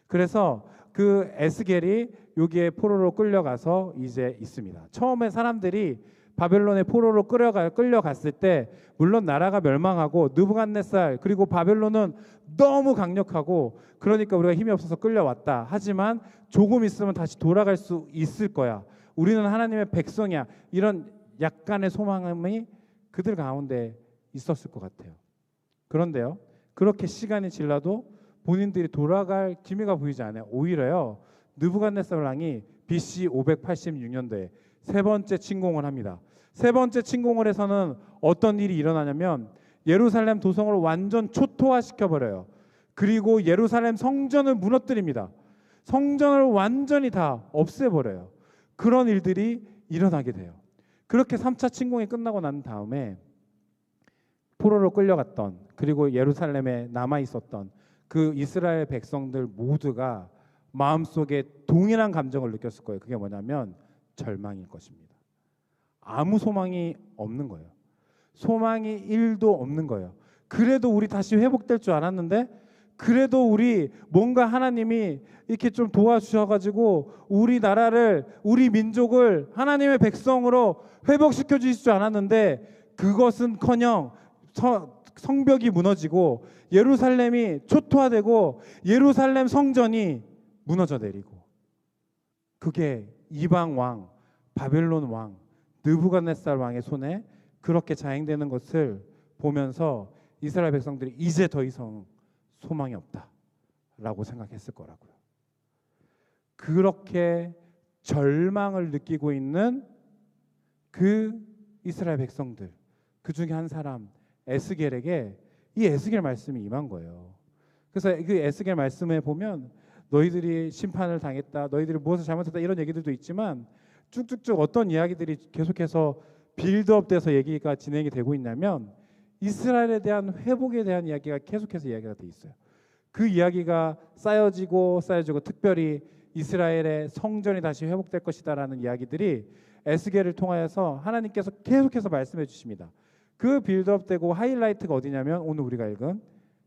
그래서 그 에스겔이 여기에 포로로 끌려가서 이제 있습니다. 처음에 사람들이 바벨론의 포로로 끌려갔을 때 물론 나라가 멸망하고 느부갓네살 그리고 바벨론은 너무 강력하고 그러니까 우리가 힘이 없어서 끌려왔다. 하지만 조금 있으면 다시 돌아갈 수 있을 거야. 우리는 하나님의 백성이야. 이런 약간의 소망이 그들 가운데 있었을 것 같아요. 그런데요. 그렇게 시간이 지나도 본인들이 돌아갈 기미가 보이지 않아요. 오히려요. 느부갓네살 왕이 BC 586년도에 세 번째 침공을 합니다. 세 번째 침공을 해서는 어떤 일이 일어나냐면 예루살렘 도성을 완전 초토화시켜버려요. 그리고 예루살렘 성전을 무너뜨립니다. 성전을 완전히 다 없애버려요. 그런 일들이 일어나게 돼요. 그렇게 3차 침공이 끝나고 난 다음에 포로로 끌려갔던 그리고 예루살렘에 남아있었던 그 이스라엘 백성들 모두가 마음속에 동일한 감정을 느꼈을 거예요. 그게 뭐냐면 절망일 것입니다. 아무 소망이 없는 거예요. 소망이 1도 없는 거예요. 그래도 우리 다시 회복될 줄 알았는데 그래도 우리 뭔가 하나님이 이렇게 좀 도와주셔가지고 우리 나라를 우리 민족을 하나님의 백성으로 회복시켜 주실 줄 알았는데 그것은커녕 성벽이 무너지고 예루살렘이 초토화되고 예루살렘 성전이 무너져 내리고 그게 이방 왕 바벨론 왕 느부갓네살 왕의 손에 그렇게 자행되는 것을 보면서 이스라엘 백성들이 이제 더 이상 소망이 없다라고 생각했을 거라고요. 그렇게 절망을 느끼고 있는 그 이스라엘 백성들 그 중에 한 사람 에스겔에게 이 에스겔 말씀이 임한 거예요. 그래서 그 에스겔 말씀에 보면 너희들이 심판을 당했다, 너희들이 무엇을 잘못했다 이런 얘기들도 있지만 쭉쭉쭉 어떤 이야기들이 계속해서 빌드업돼서 얘기가 진행이 되고 있냐면 이스라엘에 대한 회복에 대한 이야기가 계속해서 이야기가 돼 있어요. 그 이야기가 쌓여지고 특별히 이스라엘의 성전이 다시 회복될 것이다라는 이야기들이 에스겔을 통하여서 하나님께서 계속해서 말씀해 주십니다. 그 빌드업되고 하이라이트가 어디냐면 오늘 우리가 읽은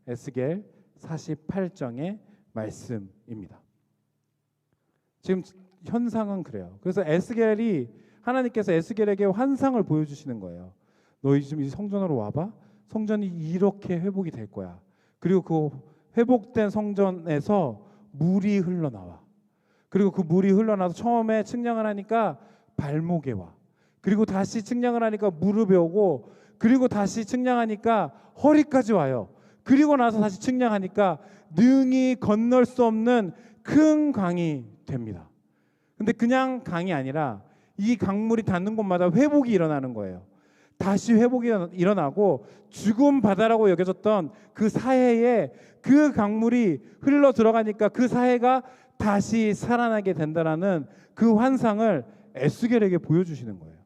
에스겔 48장의 말씀입니다. 지금 현상은 그래요. 그래서 하나님께서 에스겔에게 환상을 보여주시는 거예요. 너희 지금 이 성전으로 와봐. 성전이 이렇게 회복이 될 거야. 그리고 그 회복된 성전에서 물이 흘러나와. 그리고 그 물이 흘러나서 처음에 측량을 하니까 발목에 와. 그리고 다시 측량을 하니까 무릎에 오고 그리고 다시 측량하니까 허리까지 와요. 그리고 나서 다시 측량하니까 능히 건널 수 없는 큰 강이 됩니다. 근데 그냥 강이 아니라 이 강물이 닿는 곳마다 회복이 일어나는 거예요. 다시 회복이 일어나고 죽음 바다라고 여겨졌던 그 사해에 그 강물이 흘러 들어가니까 그 사해가 다시 살아나게 된다라는 그 환상을 에스겔에게 보여주시는 거예요.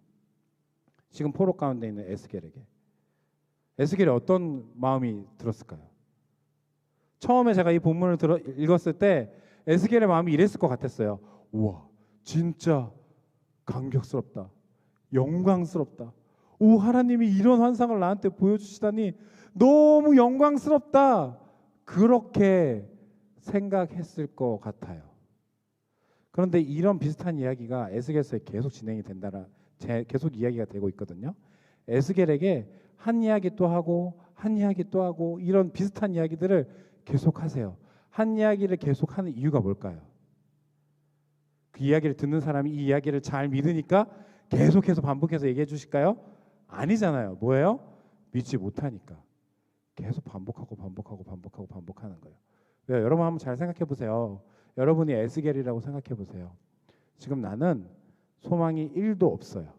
지금 포로 가운데 있는 에스겔에게. 에스겔이 어떤 마음이 들었을까요? 처음에 제가 이 본문을 읽었을 때 에스겔의 마음이 이랬을 것 같았어요. 우와, 진짜 감격스럽다. 영광스럽다. 오, 하나님이 이런 환상을 나한테 보여주시다니 너무 영광스럽다. 그렇게 생각했을 것 같아요. 그런데 이런 비슷한 이야기가 에스겔서에 계속 진행이 된다라 계속 이야기가 되고 있거든요. 에스겔에게 한 이야기 또 하고 한 이야기 또 하고 이런 비슷한 이야기들을 계속하세요. 한 이야기를 계속하는 이유가 뭘까요? 그 이야기를 듣는 사람이 이 이야기를 잘 믿으니까 계속해서 반복해서 얘기해 주실까요? 아니잖아요. 뭐예요? 믿지 못하니까 계속 반복하는 거예요. 왜? 여러분 한번 잘 생각해 보세요. 여러분이 에스겔이라고 생각해 보세요. 지금 나는 소망이 1도 없어요.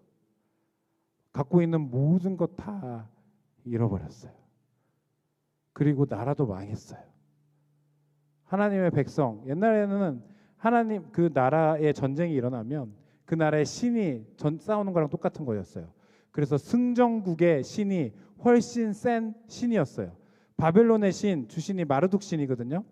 갖고 있는 모든 것 다 잃어버렸어요. 그리고 나라도 망했어요. 하나님의 백성, 옛날에는 하나님 그 나라에 전쟁이 일어나면 그 나라의 신이 싸우는 거랑 똑같은 거였어요. 그래서 승전국의 신이 훨씬 센 신이었어요. 바벨론의 신, 주신이 마르둑 신이거든요.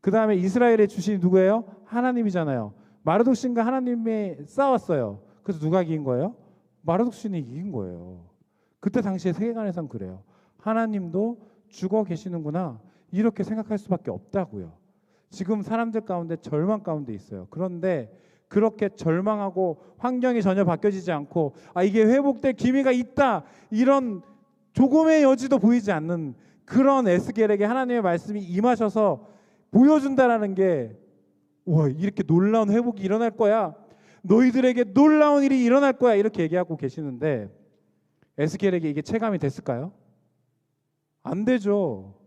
그 다음에 이스라엘의 주신이 누구예요? 하나님이잖아요. 마르둑 신과 하나님이 싸웠어요. 그래서 누가 이긴 거예요? 마르둑 신이 이긴 거예요. 그때 당시에 세계관에선 그래요. 하나님도 죽어 계시는구나 이렇게 생각할 수밖에 없다고요. 지금 사람들 가운데 절망 가운데 있어요. 그런데 그렇게 절망하고 환경이 전혀 바뀌어지지 않고 이게 회복될 기미가 있다 이런 조금의 여지도 보이지 않는 그런 에스겔에게 하나님의 말씀이 임하셔서 보여준다라는 게 와, 이렇게 놀라운 회복이 일어날 거야. 너희들에게 놀라운 일이 일어날 거야. 이렇게 얘기하고 계시는데 에스겔에게 이게 체감이 됐을까요? 안 되죠.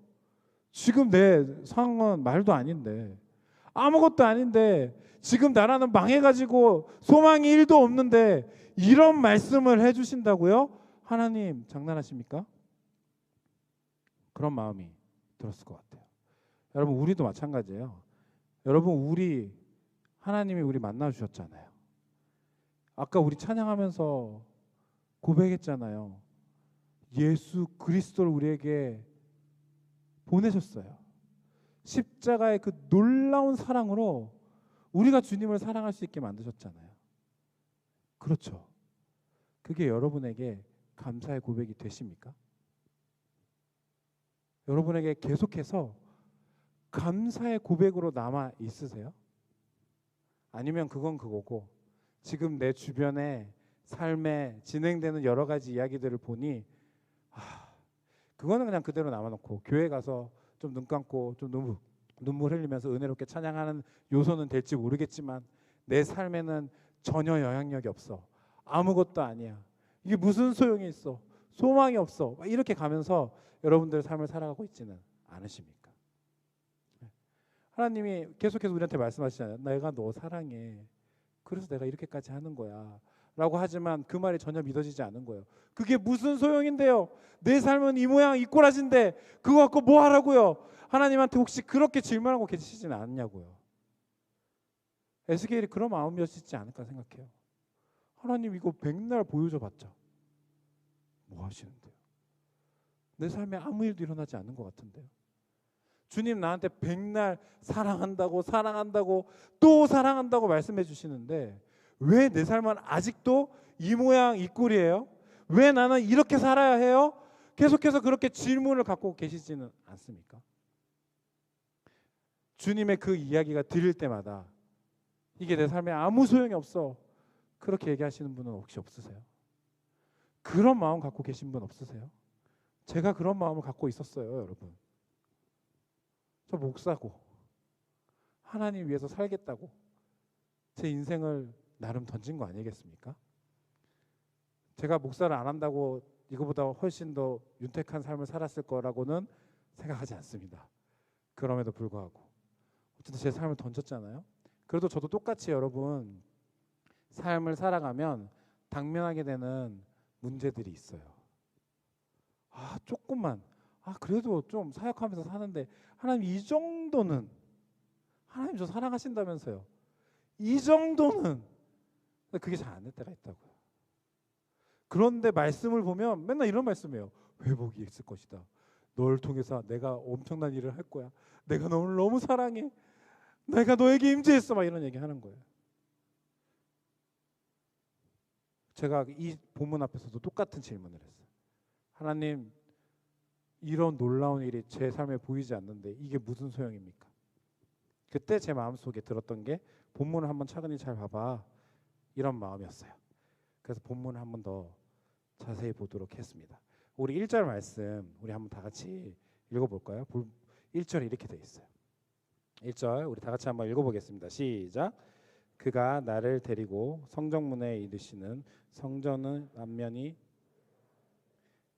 지금 내 상황은 말도 아닌데 아무것도 아닌데 지금 나라는 망해가지고 소망이 1도 없는데 이런 말씀을 해주신다고요? 하나님 장난하십니까? 그런 마음이 들었을 것 같아요. 여러분 우리도 마찬가지예요. 여러분 하나님이 우리 만나주셨잖아요. 아까 우리 찬양하면서 고백했잖아요. 예수 그리스도를 우리에게 보내셨어요. 십자가의 그 놀라운 사랑으로 우리가 주님을 사랑할 수 있게 만드셨잖아요. 그렇죠. 그게 여러분에게 감사의 고백이 되십니까? 여러분에게 계속해서 감사의 고백으로 남아 있으세요? 아니면 그건 그거고 지금 내 주변에 삶에 진행되는 여러 가지 이야기들을 보니 그거는 그냥 그대로 남아놓고 교회 가서 좀 눈 감고 좀 눈물 흘리면서 은혜롭게 찬양하는 요소는 될지 모르겠지만 내 삶에는 전혀 영향력이 없어. 아무것도 아니야. 이게 무슨 소용이 있어. 소망이 없어. 이렇게 가면서 여러분들 삶을 살아가고 있지는 않으십니까? 하나님이 계속해서 우리한테 말씀하시잖아요. 내가 너 사랑해. 그래서 내가 이렇게까지 하는 거야. 라고 하지만 그 말이 전혀 믿어지지 않은 거예요. 그게 무슨 소용인데요? 내 삶은 이 모양 이 꼬라진데 그거 갖고 뭐 하라고요? 하나님한테 혹시 그렇게 질문하고 계시진 않냐고요. 에스겔이 그런 마음이었지 않을까 생각해요. 하나님 이거 백날 보여줘 봤자 뭐 하시는데요? 내 삶에 아무 일도 일어나지 않는 것 같은데요. 주님 나한테 백날 사랑한다고 또 사랑한다고 말씀해 주시는데 왜 내 삶은 아직도 이 모양 이 꼴이에요? 왜 나는 이렇게 살아야 해요? 계속해서 그렇게 질문을 갖고 계시지는 않습니까? 주님의 그 이야기가 들릴 때마다 이게 내 삶에 아무 소용이 없어 그렇게 얘기하시는 분은 혹시 없으세요? 그런 마음 갖고 계신 분 없으세요? 제가 그런 마음을 갖고 있었어요, 여러분. 저 목사고 하나님 위해서 살겠다고 제 인생을 나름 던진 거 아니겠습니까? 제가 목사를 안 한다고 이거보다 훨씬 더 윤택한 삶을 살았을 거라고는 생각하지 않습니다. 그럼에도 불구하고 어쨌든 제 삶을 던졌잖아요. 그래도 저도 똑같이 여러분 삶을 살아가면 당면하게 되는 문제들이 있어요. 조금만 그래도 좀 사역하면서 사는데 하나님 이 정도는 하나님 저 사랑하신다면서요. 이 정도는 그게 잘 안 될 때가 있다고요. 그런데 말씀을 보면 맨날 이런 말씀이에요. 회복이 있을 것이다. 널 통해서 내가 엄청난 일을 할 거야. 내가 너를 너무 사랑해. 내가 너에게 임재했어. 막 이런 얘기 하는 거예요. 제가 이 본문 앞에서도 똑같은 질문을 했어요. 하나님, 이런 놀라운 일이 제 삶에 보이지 않는데 이게 무슨 소용입니까? 그때 제 마음속에 들었던 게 본문을 한번 차근히 잘 봐봐, 이런 마음이었어요. 그래서 본문을 한번 더 자세히 보도록 했습니다. 우리 1절 말씀 우리 한번 다 같이 읽어볼까요? 1절에 이렇게 돼 있어요. 1절 우리 다 같이 한번 읽어보겠습니다. 시작. 그가 나를 데리고 성정문에 이르시는 성전은 앞면이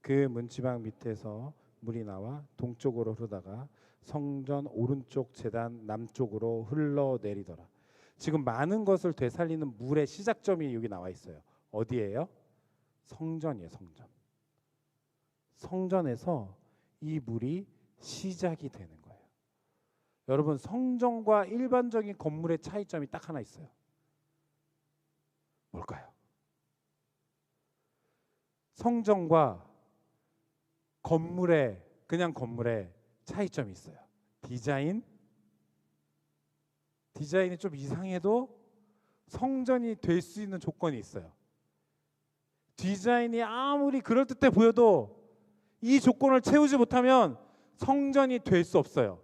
그 문지방 밑에서 물이 나와 동쪽으로 흐르다가 성전 오른쪽 제단 남쪽으로 흘러내리더라. 지금 많은 것을 되살리는 물의 시작점이 여기 나와 있어요. 어디예요? 성전이에요. 성전에서 이 물이 시작이 되는 거예요. 여러분, 성전과 일반적인 건물의 차이점이 딱 하나 있어요. 뭘까요? 성전과 그냥 건물의 차이점이 있어요. 디자인이 좀 이상해도 성전이 될 수 있는 조건이 있어요. 디자인이 아무리 그럴듯해 보여도 이 조건을 채우지 못하면 성전이 될 수 없어요.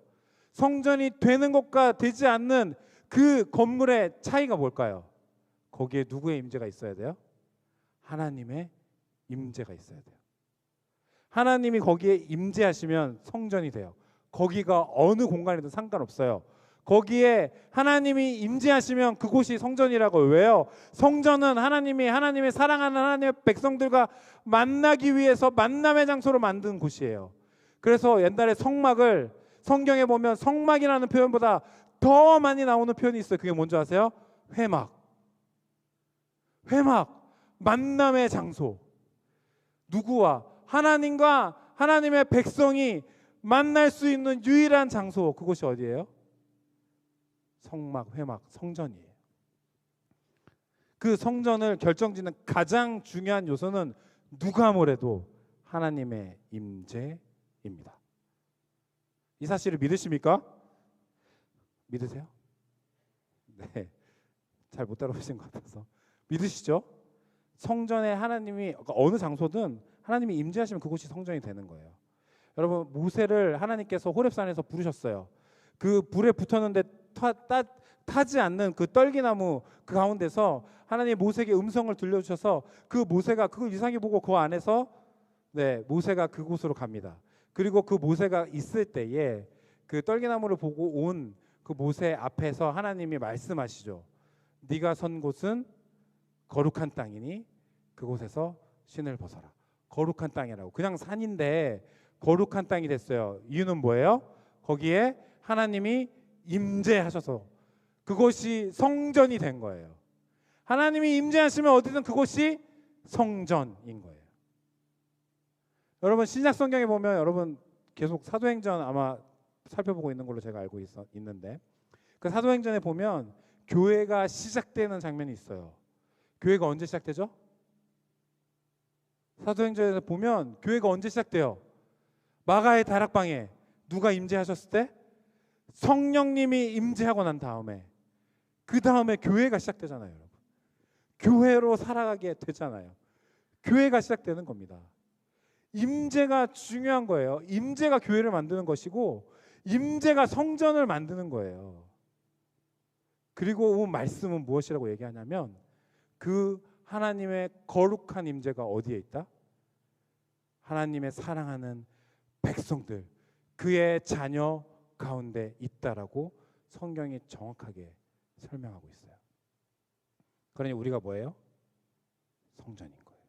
성전이 되는 것과 되지 않는 그 건물의 차이가 뭘까요? 거기에 누구의 임재가 있어야 돼요? 하나님의 임재가 있어야 돼요. 하나님이 거기에 임재하시면 성전이 돼요. 거기가 어느 공간이든 상관없어요. 거기에 하나님이 임재하시면 그곳이 성전이라고. 왜요? 성전은 하나님의 사랑하는 하나님의 백성들과 만나기 위해서 만남의 장소로 만든 곳이에요. 그래서 옛날에 성막을 성경에 보면 성막이라는 표현보다 더 많이 나오는 표현이 있어요. 그게 뭔지 아세요? 회막, 만남의 장소. 누구와? 하나님과 하나님의 백성이 만날 수 있는 유일한 장소. 그곳이 어디예요? 성막, 회막, 성전이에요. 그 성전을 결정짓는 가장 중요한 요소는 누가 뭐래도 하나님의 임재입니다. 이 사실을 믿으십니까? 믿으세요? 네, 잘 못 따라오신 것 같아서. 믿으시죠? 성전에 하나님이, 어느 장소든 하나님이 임재하시면 그곳이 성전이 되는 거예요. 여러분, 모세를 하나님께서 호렙산에서 부르셨어요. 그 불에 붙었는데 타지 않는 그 떨기나무 그 가운데서 하나님 모세에게 음성을 들려주셔서 그 모세가 그걸 이상히 보고 그 안에서 모세가 그곳으로 갑니다. 그리고 그 모세가 있을 때에 그 떨기나무를 보고 온 그 모세 앞에서 하나님이 말씀하시죠. 네가 선 곳은 거룩한 땅이니 그곳에서 신을 벗어라. 거룩한 땅이라고. 그냥 산인데 거룩한 땅이 됐어요. 이유는 뭐예요? 거기에 하나님이 임재하셔서 그곳이 성전이 된 거예요. 하나님이 임재하시면 어디든 그곳이 성전인 거예요. 여러분, 신약 성경에 보면 여러분 계속 사도행전 아마 살펴보고 있는 걸로 제가 알고 있는데 그 사도행전에 보면 교회가 시작되는 장면이 있어요. 교회가 언제 시작되죠? 사도행전에서 보면 교회가 언제 시작돼요? 마가의 다락방에 누가 임재하셨을 때? 성령님이 임재하고 난 다음에, 그 다음에 교회가 시작되잖아요. 여러분, 교회로 살아가게 되잖아요. 교회가 시작되는 겁니다. 임재가 중요한 거예요. 임재가 교회를 만드는 것이고 임재가 성전을 만드는 거예요. 그리고 말씀은 무엇이라고 얘기하냐면 그 하나님의 거룩한 임재가 어디에 있다? 하나님의 사랑하는 백성들, 그의 자녀 가운데 있다라고 성경이 정확하게 설명하고 있어요. 그러니 우리가 뭐예요? 성전인 거예요.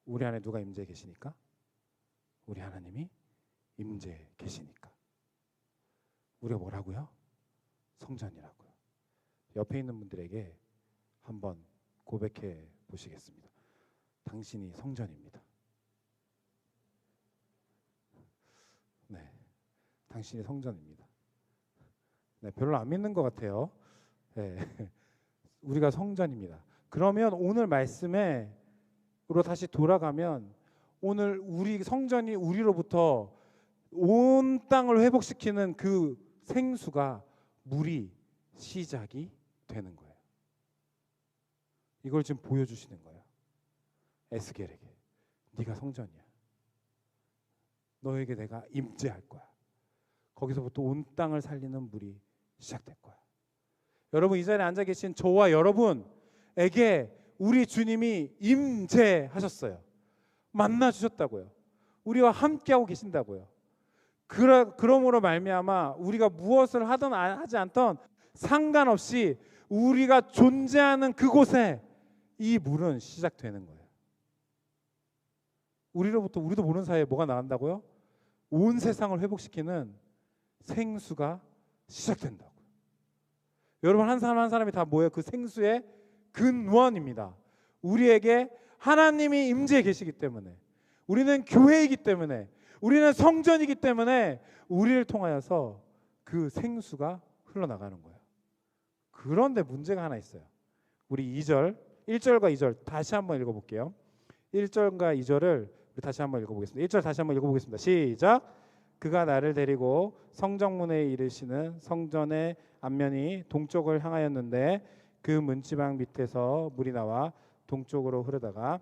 우리 안에 누가 임재해 계시니까? 우리 하나님이 임재해 계시니까. 우리가 뭐라고요? 성전이라고요. 옆에 있는 분들에게 한번 고백해 보시겠습니다. 당신이 성전입니다. 네, 당신이 성전입니다. 네, 별로 안 믿는 것 같아요. 네, 우리가 성전입니다. 그러면 오늘 말씀으로 다시 돌아가면 오늘 우리 성전이 우리로부터 온 땅을 회복시키는 그 생수가 물이 시작이 되는 거예요. 이걸 지금 보여주시는 거예요. 에스겔에게 네가 성전이야. 너에게 내가 임재할 거야. 거기서부터 온 땅을 살리는 물이 시작될 거야. 여러분, 이 자리에 앉아 계신 저와 여러분에게 우리 주님이 임재하셨어요. 만나 주셨다고요. 우리와 함께하고 계신다고요. 그러므로 말미암아 우리가 무엇을 하든 하지 않든 상관없이 우리가 존재하는 그곳에 이 물은 시작되는 거예요. 우리로부터 우리도 모르는 사이에 뭐가 나간다고요? 온 세상을 회복시키는 생수가 시작된다고요. 여러분, 한 사람 한 사람이 다 뭐예요? 그 생수의 근원입니다. 우리에게 하나님이 임재해 계시기 때문에, 우리는 교회이기 때문에, 우리는 성전이기 때문에 우리를 통하여서 그 생수가 흘러나가는 거예요. 그런데 문제가 하나 있어요. 우리 1절과 2절 다시 한번 읽어볼게요. 1절과 2절을 우리 다시 한번 읽어보겠습니다. 1절 다시 한번 읽어보겠습니다. 시작. 그가 나를 데리고 성정문에 이르시는 성전의 앞면이 동쪽을 향하였는데 그 문지방 밑에서 물이 나와 동쪽으로 흐르다가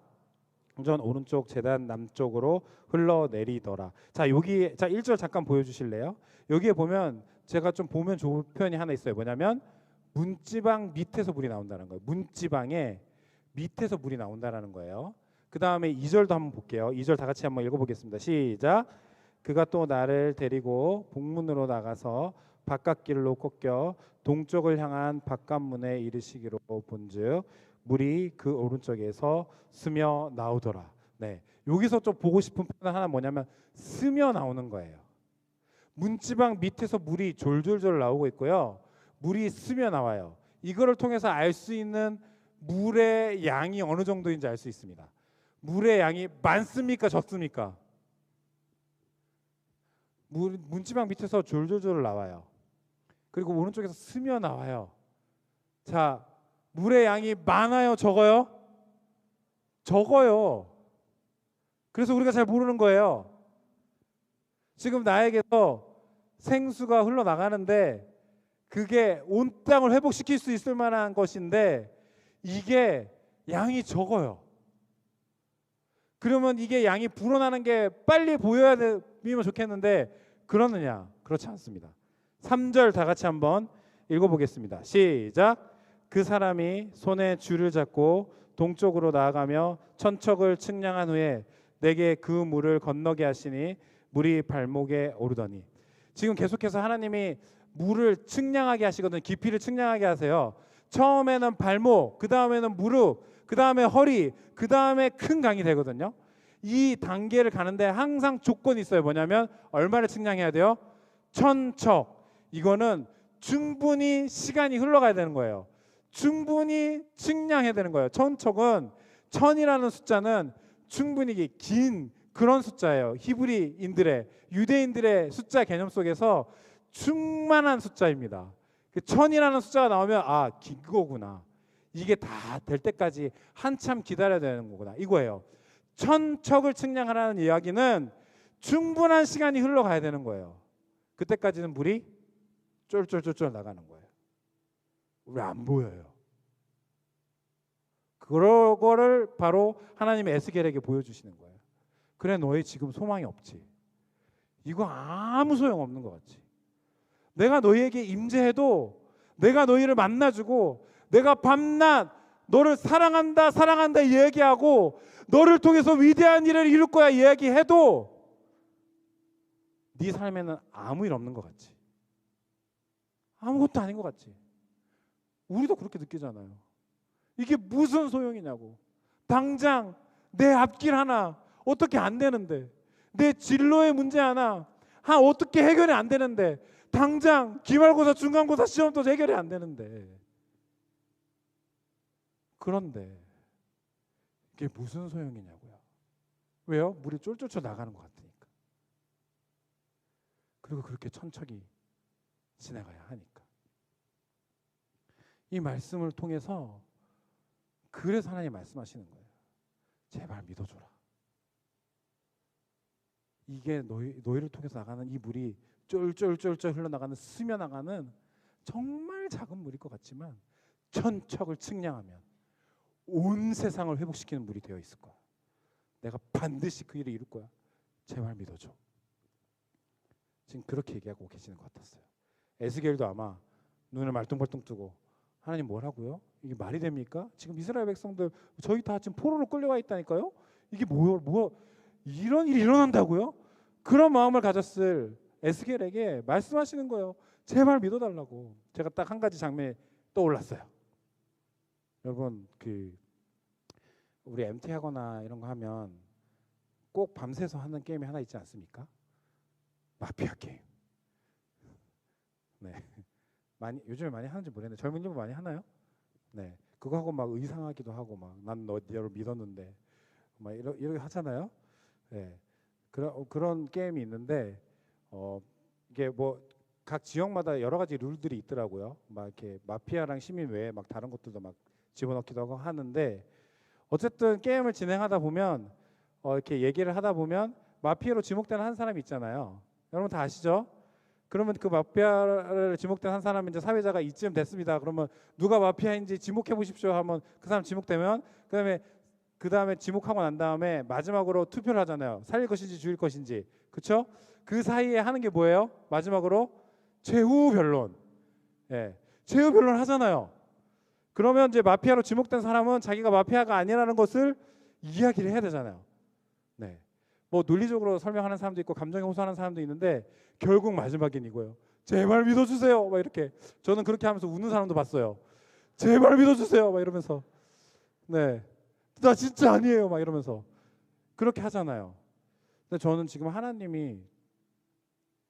성전 오른쪽 제단 남쪽으로 흘러내리더라. 자, 1절 잠깐 보여주실래요? 여기에 보면 제가 좀 보면 좋은 표현이 하나 있어요. 뭐냐면 문지방 밑에서 물이 나온다는 거예요. 문지방의 밑에서 물이 나온다는 거예요. 그 다음에 2절도 한번 볼게요. 2절 다 같이 한번 읽어보겠습니다. 시작. 그가 또 나를 데리고 북문으로 나가서 바깥길로 꺾여 동쪽을 향한 바깥문에 이르시기로 본즉 물이 그 오른쪽에서 스며 나오더라. 네, 여기서 좀 보고 싶은 표현 하나 뭐냐면 스며 나오는 거예요. 문지방 밑에서 물이 졸졸졸 나오고 있고요. 물이 스며 나와요. 이거를 통해서 알 수 있는 물의 양이 어느 정도인지 알 수 있습니다. 물의 양이 많습니까? 적습니까? 문지방 밑에서 졸졸졸 나와요. 그리고 오른쪽에서 스며 나와요. 자, 물의 양이 많아요? 적어요? 적어요. 그래서 우리가 잘 모르는 거예요. 지금 나에게서 생수가 흘러나가는데 그게 온 땅을 회복시킬 수 있을 만한 것인데 이게 양이 적어요. 그러면 이게 양이 불어나는 게 빨리 보여야 되면 좋겠는데 그러느냐? 그렇지 않습니다. 3절 다 같이 한번 읽어보겠습니다. 시작. 그 사람이 손에 줄을 잡고 동쪽으로 나아가며 천척을 측량한 후에 내게 그 물을 건너게 하시니 물이 발목에 오르더니. 지금 계속해서 하나님이 물을 측량하게 하시거든요. 깊이를 측량하게 하세요. 처음에는 발목, 그 다음에는 무릎, 그 다음에 허리, 그 다음에 큰 강이 되거든요. 이 단계를 가는데 항상 조건이 있어요. 뭐냐면 얼마를 측량해야 돼요? 천척. 이거는 충분히 시간이 흘러가야 되는 거예요. 충분히 측량해야 되는 거예요. 천척은 천이라는 숫자는 충분히 긴 그런 숫자예요. 히브리인들의 유대인들의 숫자 개념 속에서 충만한 숫자입니다. 천이라는 숫자가 나오면 긴 거구나. 이게 다 될 때까지 한참 기다려야 되는 거구나. 이거예요. 천척을 측량하라는 이야기는 충분한 시간이 흘러가야 되는 거예요. 그때까지는 물이 쫄쫄쫄쫄 나가는 거예요. 우리 안 보여요. 그거를 바로 하나님의 에스겔에게 보여주시는 거예요. 그래, 너희 지금 소망이 없지. 이거 아무 소용없는 것 같지. 내가 너희에게 임재해도 내가 너희를 만나주고 내가 밤낮 너를 사랑한다 사랑한다 얘기하고 너를 통해서 위대한 일을 이룰 거야 이야기해도 네 삶에는 아무 일 없는 것 같지. 아무것도 아닌 것 같지. 우리도 그렇게 느끼잖아요. 이게 무슨 소용이냐고. 당장 내 앞길 하나 어떻게 안 되는데, 내 진로의 문제 하나 어떻게 해결이 안 되는데, 당장 기말고사 중간고사 시험도 해결이 안 되는데 그런데 이게 무슨 소용이냐고요. 왜요? 물이 쫄쫄쫄 나가는 것 같으니까. 그리고 그렇게 천천히 지나가야 하니까. 이 말씀을 통해서 그래서 하나님 말씀하시는 거예요. 제발 믿어줘라. 이게 너희를 통해서 나가는 이 물이 쫄쫄쫄쫄 흘러나가는 스며나가는 정말 작은 물일 것 같지만 천척을 측량하면 온 세상을 회복시키는 물이 되어 있을 거야. 내가 반드시 그 일을 이룰 거야. 제발 믿어줘. 지금 그렇게 얘기하고 계시는 것 같았어요. 에스겔도 아마 눈을 말똥말똥 뜨고 하나님 뭐라고요? 이게 말이 됩니까? 지금 이스라엘 백성들 저희 다 지금 포로로 끌려와 있다니까요? 이게 뭐 이런 일이 일어난다고요? 그런 마음을 가졌을 에스겔에게 말씀하시는 거예요. 제발 믿어달라고. 제가 딱 한 가지 장면이 떠올랐어요. 여러분 우리 MT 하거나 이런 거 하면 꼭 밤새서 하는 게임이 하나 있지 않습니까? 마피아 게임. 네. 요즘에 많이 하는지 모르겠는데 젊은 분들 많이 하나요? 네. 그거 하고 막 의상하기도 하고 막 난 너를 믿었는데 막 이렇게 하잖아요. 네. 그런 게임이 있는데 이게 뭐 각 지역마다 여러 가지 룰들이 있더라고요. 막 이렇게 마피아랑 시민 외에 막 다른 것들도 막 집어넣기도 하고 하는데 어쨌든 게임을 진행하다 보면 이렇게 얘기를 하다 보면 마피아로 지목되는 한 사람이 있잖아요. 여러분 다 아시죠? 그러면 그 마피아를 지목된 한 사람이 이제 사회자가 이쯤 됐습니다. 그러면 누가 마피아인지 지목해 보십시오 하면 그 사람 지목되면 그다음에 지목하고 난 다음에 마지막으로 투표를 하잖아요. 살릴 것인지 죽일 것인지. 그렇죠? 그 사이에 하는 게 뭐예요? 마지막으로 최후 변론. 예. 최후 변론 하잖아요. 그러면 이제 마피아로 지목된 사람은 자기가 마피아가 아니라는 것을 이야기를 해야 되잖아요. 네. 뭐 논리적으로 설명하는 사람도 있고 감정에 호소하는 사람도 있는데 결국 마지막엔 이거예요. 제발 믿어주세요. 막 이렇게 저는 그렇게 하면서 우는 사람도 봤어요. 제발 믿어주세요. 막 이러면서 네, 나 진짜 아니에요. 막 이러면서 그렇게 하잖아요. 근데 저는 지금 하나님이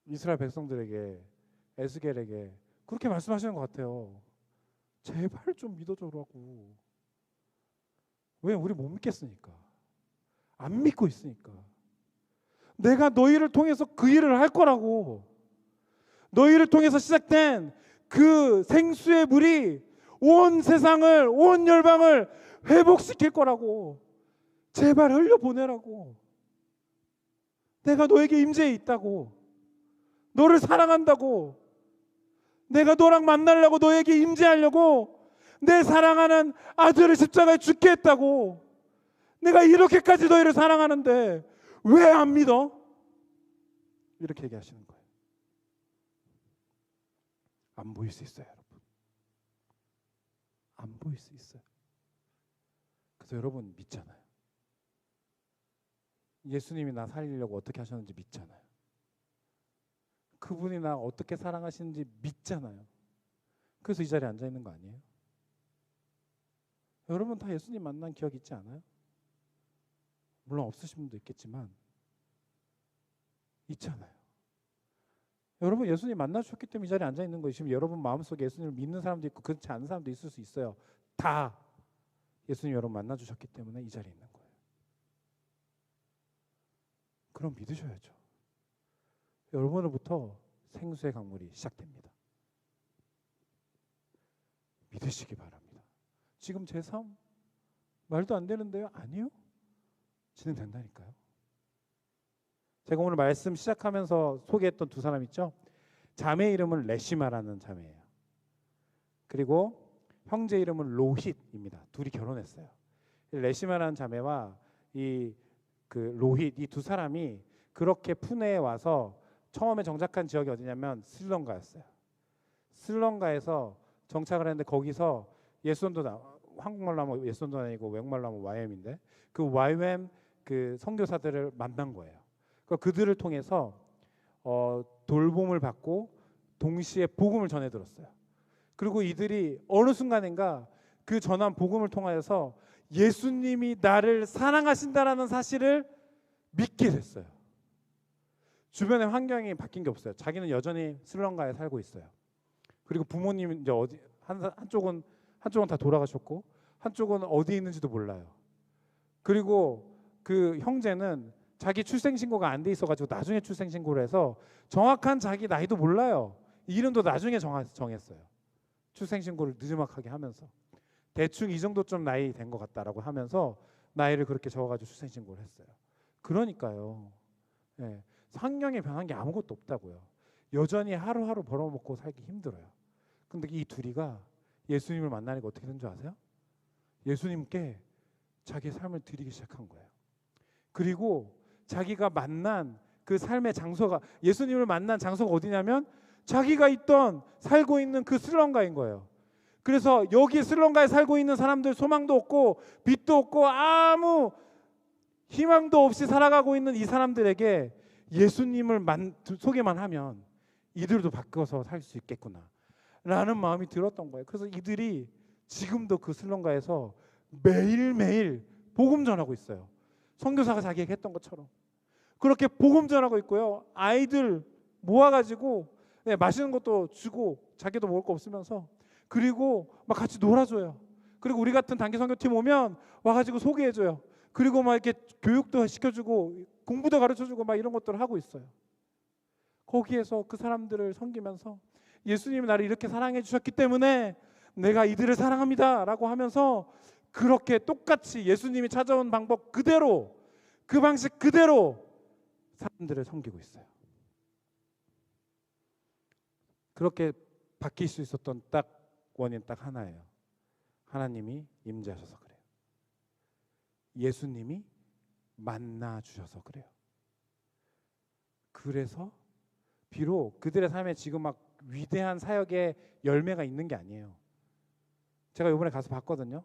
이스라엘 백성들에게 에스겔에게 그렇게 말씀하시는 것 같아요. 제발 좀 믿어줘라고. 왜? 우리 못 믿겠으니까. 안 믿고 있으니까. 내가 너희를 통해서 그 일을 할 거라고. 너희를 통해서 시작된 그 생수의 물이 온 세상을, 온 열방을 회복시킬 거라고. 제발 흘려보내라고. 내가 너에게 임재해 있다고. 너를 사랑한다고. 내가 너랑 만나려고 너에게 임재하려고 내 사랑하는 아들을 십자가에 죽게 했다고. 내가 이렇게까지 너희를 사랑하는데 왜 안 믿어? 이렇게 얘기하시는 거예요. 안 보일 수 있어요, 여러분. 안 보일 수 있어요. 그래서 여러분 믿잖아요. 예수님이 나 살리려고 어떻게 하셨는지 믿잖아요. 그분이 나 어떻게 사랑하시는지 믿잖아요. 그래서 이 자리에 앉아 있는 거 아니에요? 여러분 다 예수님 만난 기억 있지 않아요? 물론 없으신 분도 있겠지만 있잖아요. 여러분 예수님 만나주셨기 때문에 이 자리에 앉아 있는 거예요. 지금 여러분 마음속에 예수님을 믿는 사람도 있고 그렇지 않은 사람도 있을 수 있어요. 다 예수님 여러분 만나주셨기 때문에 이 자리에 있는 거예요. 그럼 믿으셔야죠. 여러분으로부터 생수의 강물이 시작됩니다. 믿으시기 바랍니다. 지금 제 삶 말도 안 되는데요? 아니요. 진행된다니까요. 제가 오늘 말씀 시작하면서 소개했던 두 사람 있죠? 자매 이름은 레시마라는 자매예요. 그리고 형제 이름은 로힛입니다. 둘이 결혼했어요. 레시마라는 자매와 로힛 이 두 사람이 그렇게 푸네에 와서 처음에 정착한 지역이 어디냐면 스리랑카였어요. 스리랑카에서 정착을 했는데 거기서 한국말로 하면 예수원도 아니고 외국말로 하면 YM인데 그 YM 그 선교사들을 만난 거예요. 그들을 통해서 돌봄을 받고 동시에 복음을 전해 들었어요. 그리고 이들이 어느 순간인가 그 전한 복음을 통하여서 예수님이 나를 사랑하신다라는 사실을 믿게 됐어요. 주변의 환경이 바뀐 게 없어요. 자기는 여전히 스리랑카에 살고 있어요. 그리고 부모님은 이제 한쪽은 다 돌아가셨고 한쪽은 어디에 있는지도 몰라요. 그리고 그 형제는 자기 출생신고가 안 돼 있어가지고 나중에 출생신고를 해서 정확한 자기 나이도 몰라요. 이름도 나중에 정했어요. 출생신고를 늦지막하게 하면서 대충 이 정도쯤 나이 된 것 같다라고 하면서 나이를 그렇게 적어가지고 출생신고를 했어요. 그러니까요. 예, 환경에 변한 게 아무것도 없다고요. 여전히 하루하루 벌어먹고 살기 힘들어요. 근데 이 둘이가 예수님을 만나니까 어떻게 된 줄 아세요? 예수님께 자기의 삶을 드리기 시작한 거예요. 그리고 자기가 만난 그 삶의 장소가, 예수님을 만난 장소가 어디냐면 자기가 있던 살고 있는 그 스리랑카인 거예요. 그래서 여기 스리랑카에 살고 있는 사람들, 소망도 없고 빛도 없고 아무 희망도 없이 살아가고 있는 이 사람들에게 예수님을 소개만 하면 이들도 바꿔서 살 수 있겠구나 라는 마음이 들었던 거예요. 그래서 이들이 지금도 그 스리랑카에서 매일매일 복음 전하고 있어요. 선교사가 자기에게 했던 것처럼 그렇게 복음 전하고 있고요. 아이들 모아가지고 맛있는 것도 주고 자기도 먹을 거 없으면서, 그리고 막 같이 놀아줘요. 그리고 우리 같은 단기 선교팀 오면 와가지고 소개해줘요. 그리고 막 이렇게 교육도 시켜주고 공부도 가르쳐주고 막 이런 것들을 하고 있어요. 거기에서 그 사람들을 섬기면서 예수님이 나를 이렇게 사랑해 주셨기 때문에 내가 이들을 사랑합니다 라고 하면서 그렇게 똑같이 예수님이 찾아온 방법 그대로, 그 방식 그대로 사람들을 섬기고 있어요. 그렇게 바뀔 수 있었던 딱 원인 딱 하나예요. 하나님이 임재하셔서 그래요. 예수님이 만나 주셔서 그래요. 그래서 비록 그들의 삶에 지금 막 위대한 사역의 열매가 있는 게 아니에요. 제가 이번에 가서 봤거든요.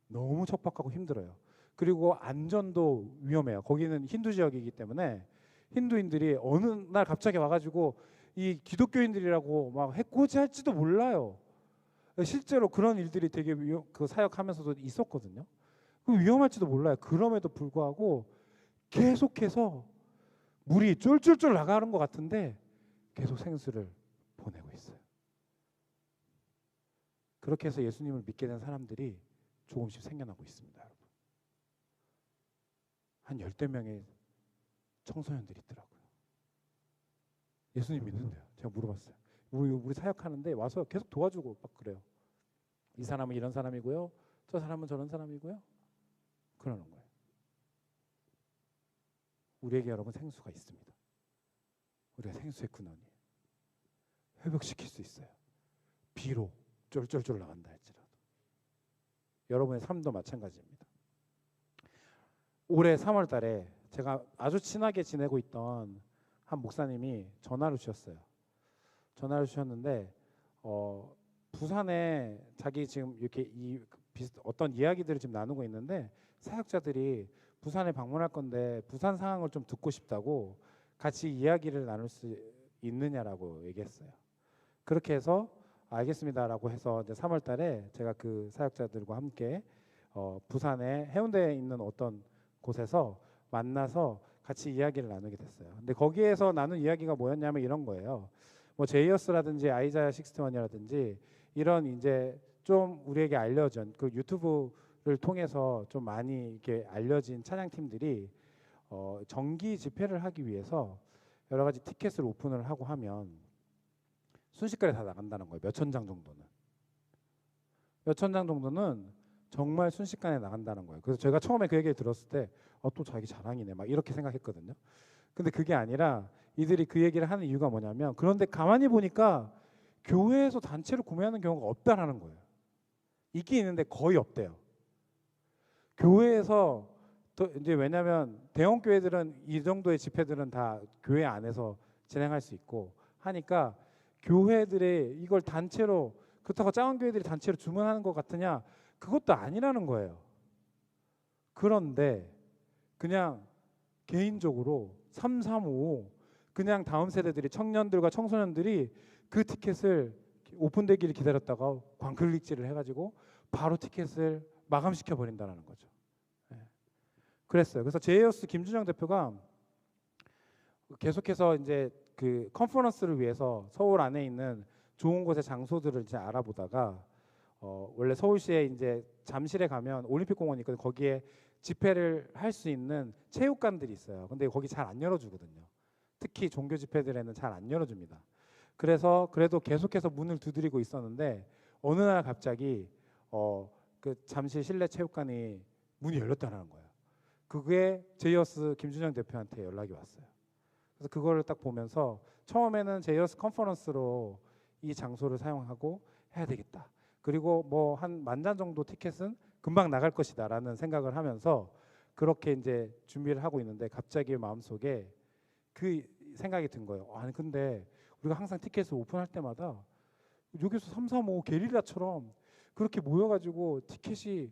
너무 척박하고 힘들어요. 그리고 안전도 위험해요. 거기는 힌두 지역이기 때문에 힌두인들이 어느 날 갑자기 와가지고 이 기독교인들이라고 막 해코지할지도 몰라요. 실제로 그런 일들이 되게 그 사역하면서도 있었거든요. 위험할지도 몰라요. 그럼에도 불구하고 계속해서 물이 쫄쫄쫄 나가는 것 같은데 계속 생수를 보내고 있어요. 그렇게 해서 예수님을 믿게 된 사람들이 조금씩 생겨나고 있습니다, 여러분. 한 10대 명의 청소년들이 있더라고요. 예수님 믿는데요. 제가 물어봤어요. 우리 사역하는데 와서 계속 도와주고 막 그래요. 이 사람은 이런 사람이고요. 저 사람은 저런 사람이고요. 그러는 거예요. 우리에게 여러분 생수가 있습니다. 우리가 생수의 근원이에요. 회복시킬 수 있어요. 비록 쫄쫄쫄 나간다 할지라도. 여러분의 삶도 마찬가지입니다. 올해 3월 달에 제가 아주 친하게 지내고 있던 한 목사님이 전화를 주셨어요. 전화를 주셨는데 부산에 자기 지금 이렇게 어떤 이야기들을 지금 나누고 있는데 사역자들이 부산에 방문할 건데 부산 상황을 좀 듣고 싶다고 같이 이야기를 나눌 수 있느냐라고 얘기했어요. 그렇게 해서 알겠습니다라고 해서 이제 3월 달에 제가 그 사역자들과 함께 부산에 해운대에 있는 어떤 곳에서 만나서 같이 이야기를 나누게 됐어요. 근데 거기에서 나눈 이야기가 뭐였냐면 이런 거예요. 뭐 제이어스라든지 아이자야 61이라든지 이런 이제 좀 우리에게 알려진 그 유튜브를 통해서 좀 많이 이렇게 알려진 찬양팀들이 정기 집회를 하기 위해서 여러 가지 티켓을 오픈을 하고 하면 순식간에 다 나간다는 거예요. 몇천 장 정도는. 몇천 장 정도는 정말 순식간에 나간다는 거예요. 그래서 제가 처음에 그 얘기를 들었을 때 또 자기 자랑이네 막 이렇게 생각했거든요. 근데 그게 아니라 이들이 그 얘기를 하는 이유가 뭐냐면, 그런데 가만히 보니까 교회에서 단체로 구매하는 경우가 없다라는 거예요. 있긴 있는데 거의 없대요. 교회에서 이제 왜냐하면 대형 교회들은 이 정도의 집회들은 다 교회 안에서 진행할 수 있고 하니까 교회들이 이걸 단체로, 그렇다고 작은 교회들이 단체로 주문하는 것 같으냐, 그것도 아니라는 거예요. 그런데 그냥 개인적으로 335 그냥 다음 세대들이, 청년들과 청소년들이 그 티켓을 오픈되기를 기다렸다가 광클릭질을 해가지고 바로 티켓을 마감시켜 버린다는 거죠. 그랬어요. 그래서 제이어스 김준영 대표가 계속해서 이제 그 컨퍼런스를 위해서 서울 안에 있는 좋은 곳의 장소들을 이제 알아보다가 원래 서울시에 이제 잠실에 가면 올림픽공원이 있거든요. 거기에 집회를 할 수 있는 체육관들이 있어요. 근데 거기 잘 안 열어주거든요. 특히 종교 집회들에는 잘 안 열어줍니다. 그래서 그래도 계속해서 문을 두드리고 있었는데 어느 날 갑자기 그 잠실 실내 체육관이 문이 열렸다는 거예요. 그게 제이어스 김준영 대표한테 연락이 왔어요. 그래서 그거를 딱 보면서 처음에는 제이어스 컨퍼런스로 이 장소를 사용하고 해야 되겠다. 그리고 뭐 한 10,000장 정도 티켓은 금방 나갈 것이다라는 생각을 하면서 그렇게 이제 준비를 하고 있는데 갑자기 마음속에 그 생각이 든 거예요. 아니 근데 우리가 항상 티켓을 오픈할 때마다 여기서 3, 4, 5 게릴라처럼 그렇게 모여가지고 티켓을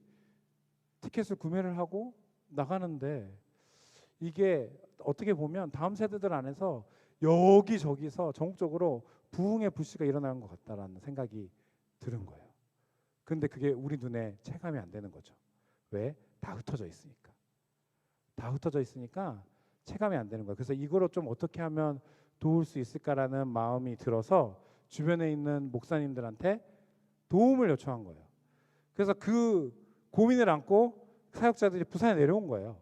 구매를 하고 나가는데 이게 어떻게 보면 다음 세대들 안에서 여기저기서 전국적으로 부흥의 불씨가 일어나는 것 같다라는 생각이 드는 거예요. 근데 그게 우리 눈에 체감이 안 되는 거죠. 왜? 다 흩어져 있으니까. 다 흩어져 있으니까 체감이 안 되는 거예요. 그래서 이거를 좀 어떻게 하면 도울 수 있을까라는 마음이 들어서 주변에 있는 목사님들한테 도움을 요청한 거예요. 그래서 그 고민을 안고 사역자들이 부산에 내려온 거예요.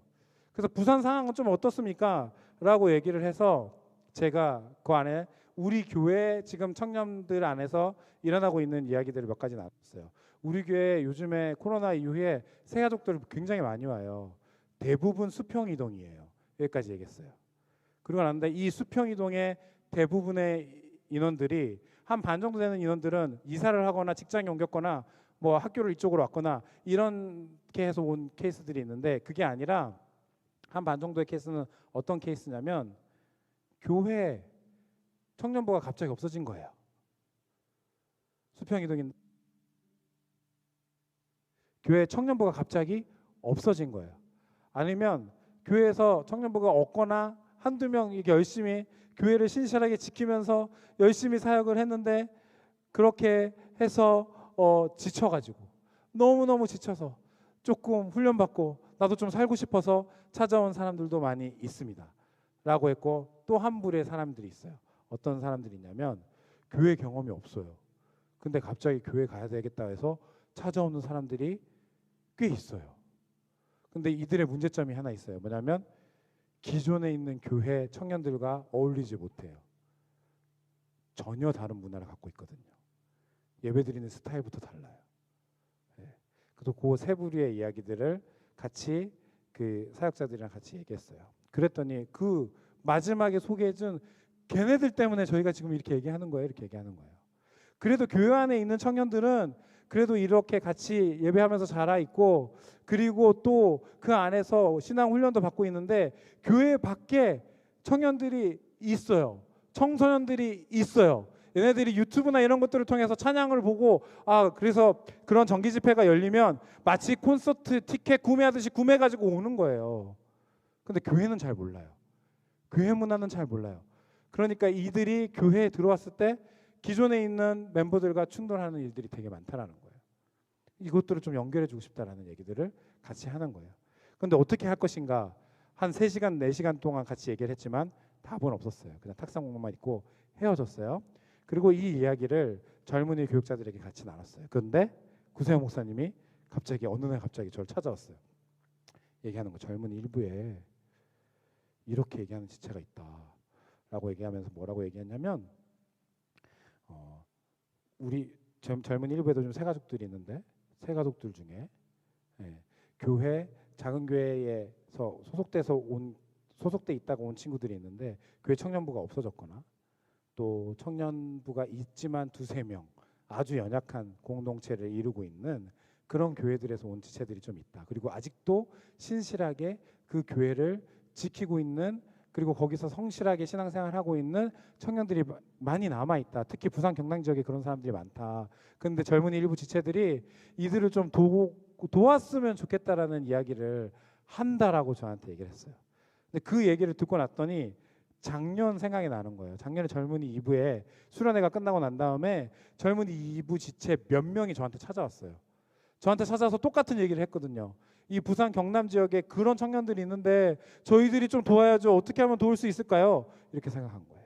그래서 부산 상황은 좀 어떻습니까? 라고 얘기를 해서 제가 그 안에 우리 교회 지금 청년들 안에서 일어나고 있는 이야기들을 몇 가지 나눴어요. 우리 교회 요즘에 코로나 이후에 새 가족들 굉장히 많이 와요. 대부분 수평 이동이에요. 여기까지 얘기했어요. 그리고 난데 이 수평 이동의 대부분의 인원들이 한 반 정도 되는 인원들은 이사를 하거나 직장에 옮겼거나 뭐 학교를 이쪽으로 왔거나 이렇게 해서 온 케이스들이 있는데 그게 아니라 한 반 정도의 케이스는 어떤 케이스냐면 교회 청년부가 갑자기 없어진 거예요. 수평 이동인 교회 청년부가 갑자기 없어진 거예요. 아니면 교회에서 청년부가 없거나 한두 명 이게 열심히 교회를 신실하게 지키면서 열심히 사역을 했는데 그렇게 해서 지쳐가지고 너무너무 지쳐서 조금 훈련받고 나도 좀 살고 싶어서 찾아온 사람들도 많이 있습니다. 라고 했고 또 한 부류의 사람들이 있어요. 어떤 사람들이 있냐면 교회 경험이 없어요. 근데 갑자기 교회 가야 되겠다 해서 찾아오는 사람들이 꽤 있어요. 근데 이들의 문제점이 하나 있어요. 뭐냐면 기존에 있는 교회 청년들과 어울리지 못해요. 전혀 다른 문화를 갖고 있거든요. 예배드리는 스타일부터 달라요. 네. 그래서 그 세 부류의 이야기들을 같이 그 사역자들이랑 같이 얘기했어요. 그랬더니 그 마지막에 소개해준 걔네들 때문에 저희가 지금 이렇게 얘기하는 거예요. 이렇게 얘기하는 거예요. 그래도 교회 안에 있는 청년들은 그래도 이렇게 같이 예배하면서 자라 있고 그리고 또 그 안에서 신앙 훈련도 받고 있는데 교회 밖에 청년들이 있어요. 청소년들이 있어요. 얘네들이 유튜브나 이런 것들을 통해서 찬양을 보고 그래서 그런 정기 집회가 열리면 마치 콘서트 티켓 구매하듯이 구매해가지고 오는 거예요. 근데 교회는 잘 몰라요. 교회 문화는 잘 몰라요. 그러니까 이들이 교회에 들어왔을 때 기존에 있는 멤버들과 충돌하는 일들이 되게 많다라는 거예요. 이것들을 좀 연결해주고 싶다라는 얘기들을 같이 하는 거예요. 그런데 어떻게 할 것인가 한 3시간, 4시간 동안 같이 얘기를 했지만 답은 없었어요. 그냥 탁상 공부만 있고 헤어졌어요. 그리고 이 이야기를 젊은이 교육자들에게 같이 나눴어요. 그런데 구세영 목사님이 갑자기 어느 날 갑자기 저를 찾아왔어요. 얘기하는 거 젊은이 일부에 이렇게 얘기하는 지체가 있다라고 얘기하면서 뭐라고 얘기했냐면 우리 젊은 일부에도 좀 새 가족들이 있는데 새 가족들 중에 교회 작은 교회에서 소속돼 있다가 온 친구들이 있는데 교회 청년부가 없어졌거나 또 청년부가 있지만 2-3명 아주 연약한 공동체를 이루고 있는 그런 교회들에서 온 지체들이 좀 있다. 그리고 아직도 신실하게 그 교회를 지키고 있는 그리고 거기서 성실하게 신앙생활을 하고 있는 청년들이 많이 남아있다. 특히 부산 경남 지역에 그런 사람들이 많다. 그런데 젊은이 일부 지체들이 이들을 좀 도왔으면 좋겠다라는 이야기를 한다라고 저한테 얘기를 했어요. 근데 그 얘기를 듣고 났더니 작년 생각이 나는 거예요. 작년에 젊은이 2부에 수련회가 끝나고 난 다음에 젊은이 2부 지체 몇 명이 저한테 찾아왔어요. 저한테 찾아와서 똑같은 얘기를 했거든요. 이 부산 경남 지역에 그런 청년들이 있는데 저희들이 좀 도와야죠. 어떻게 하면 도울 수 있을까요? 이렇게 생각한 거예요.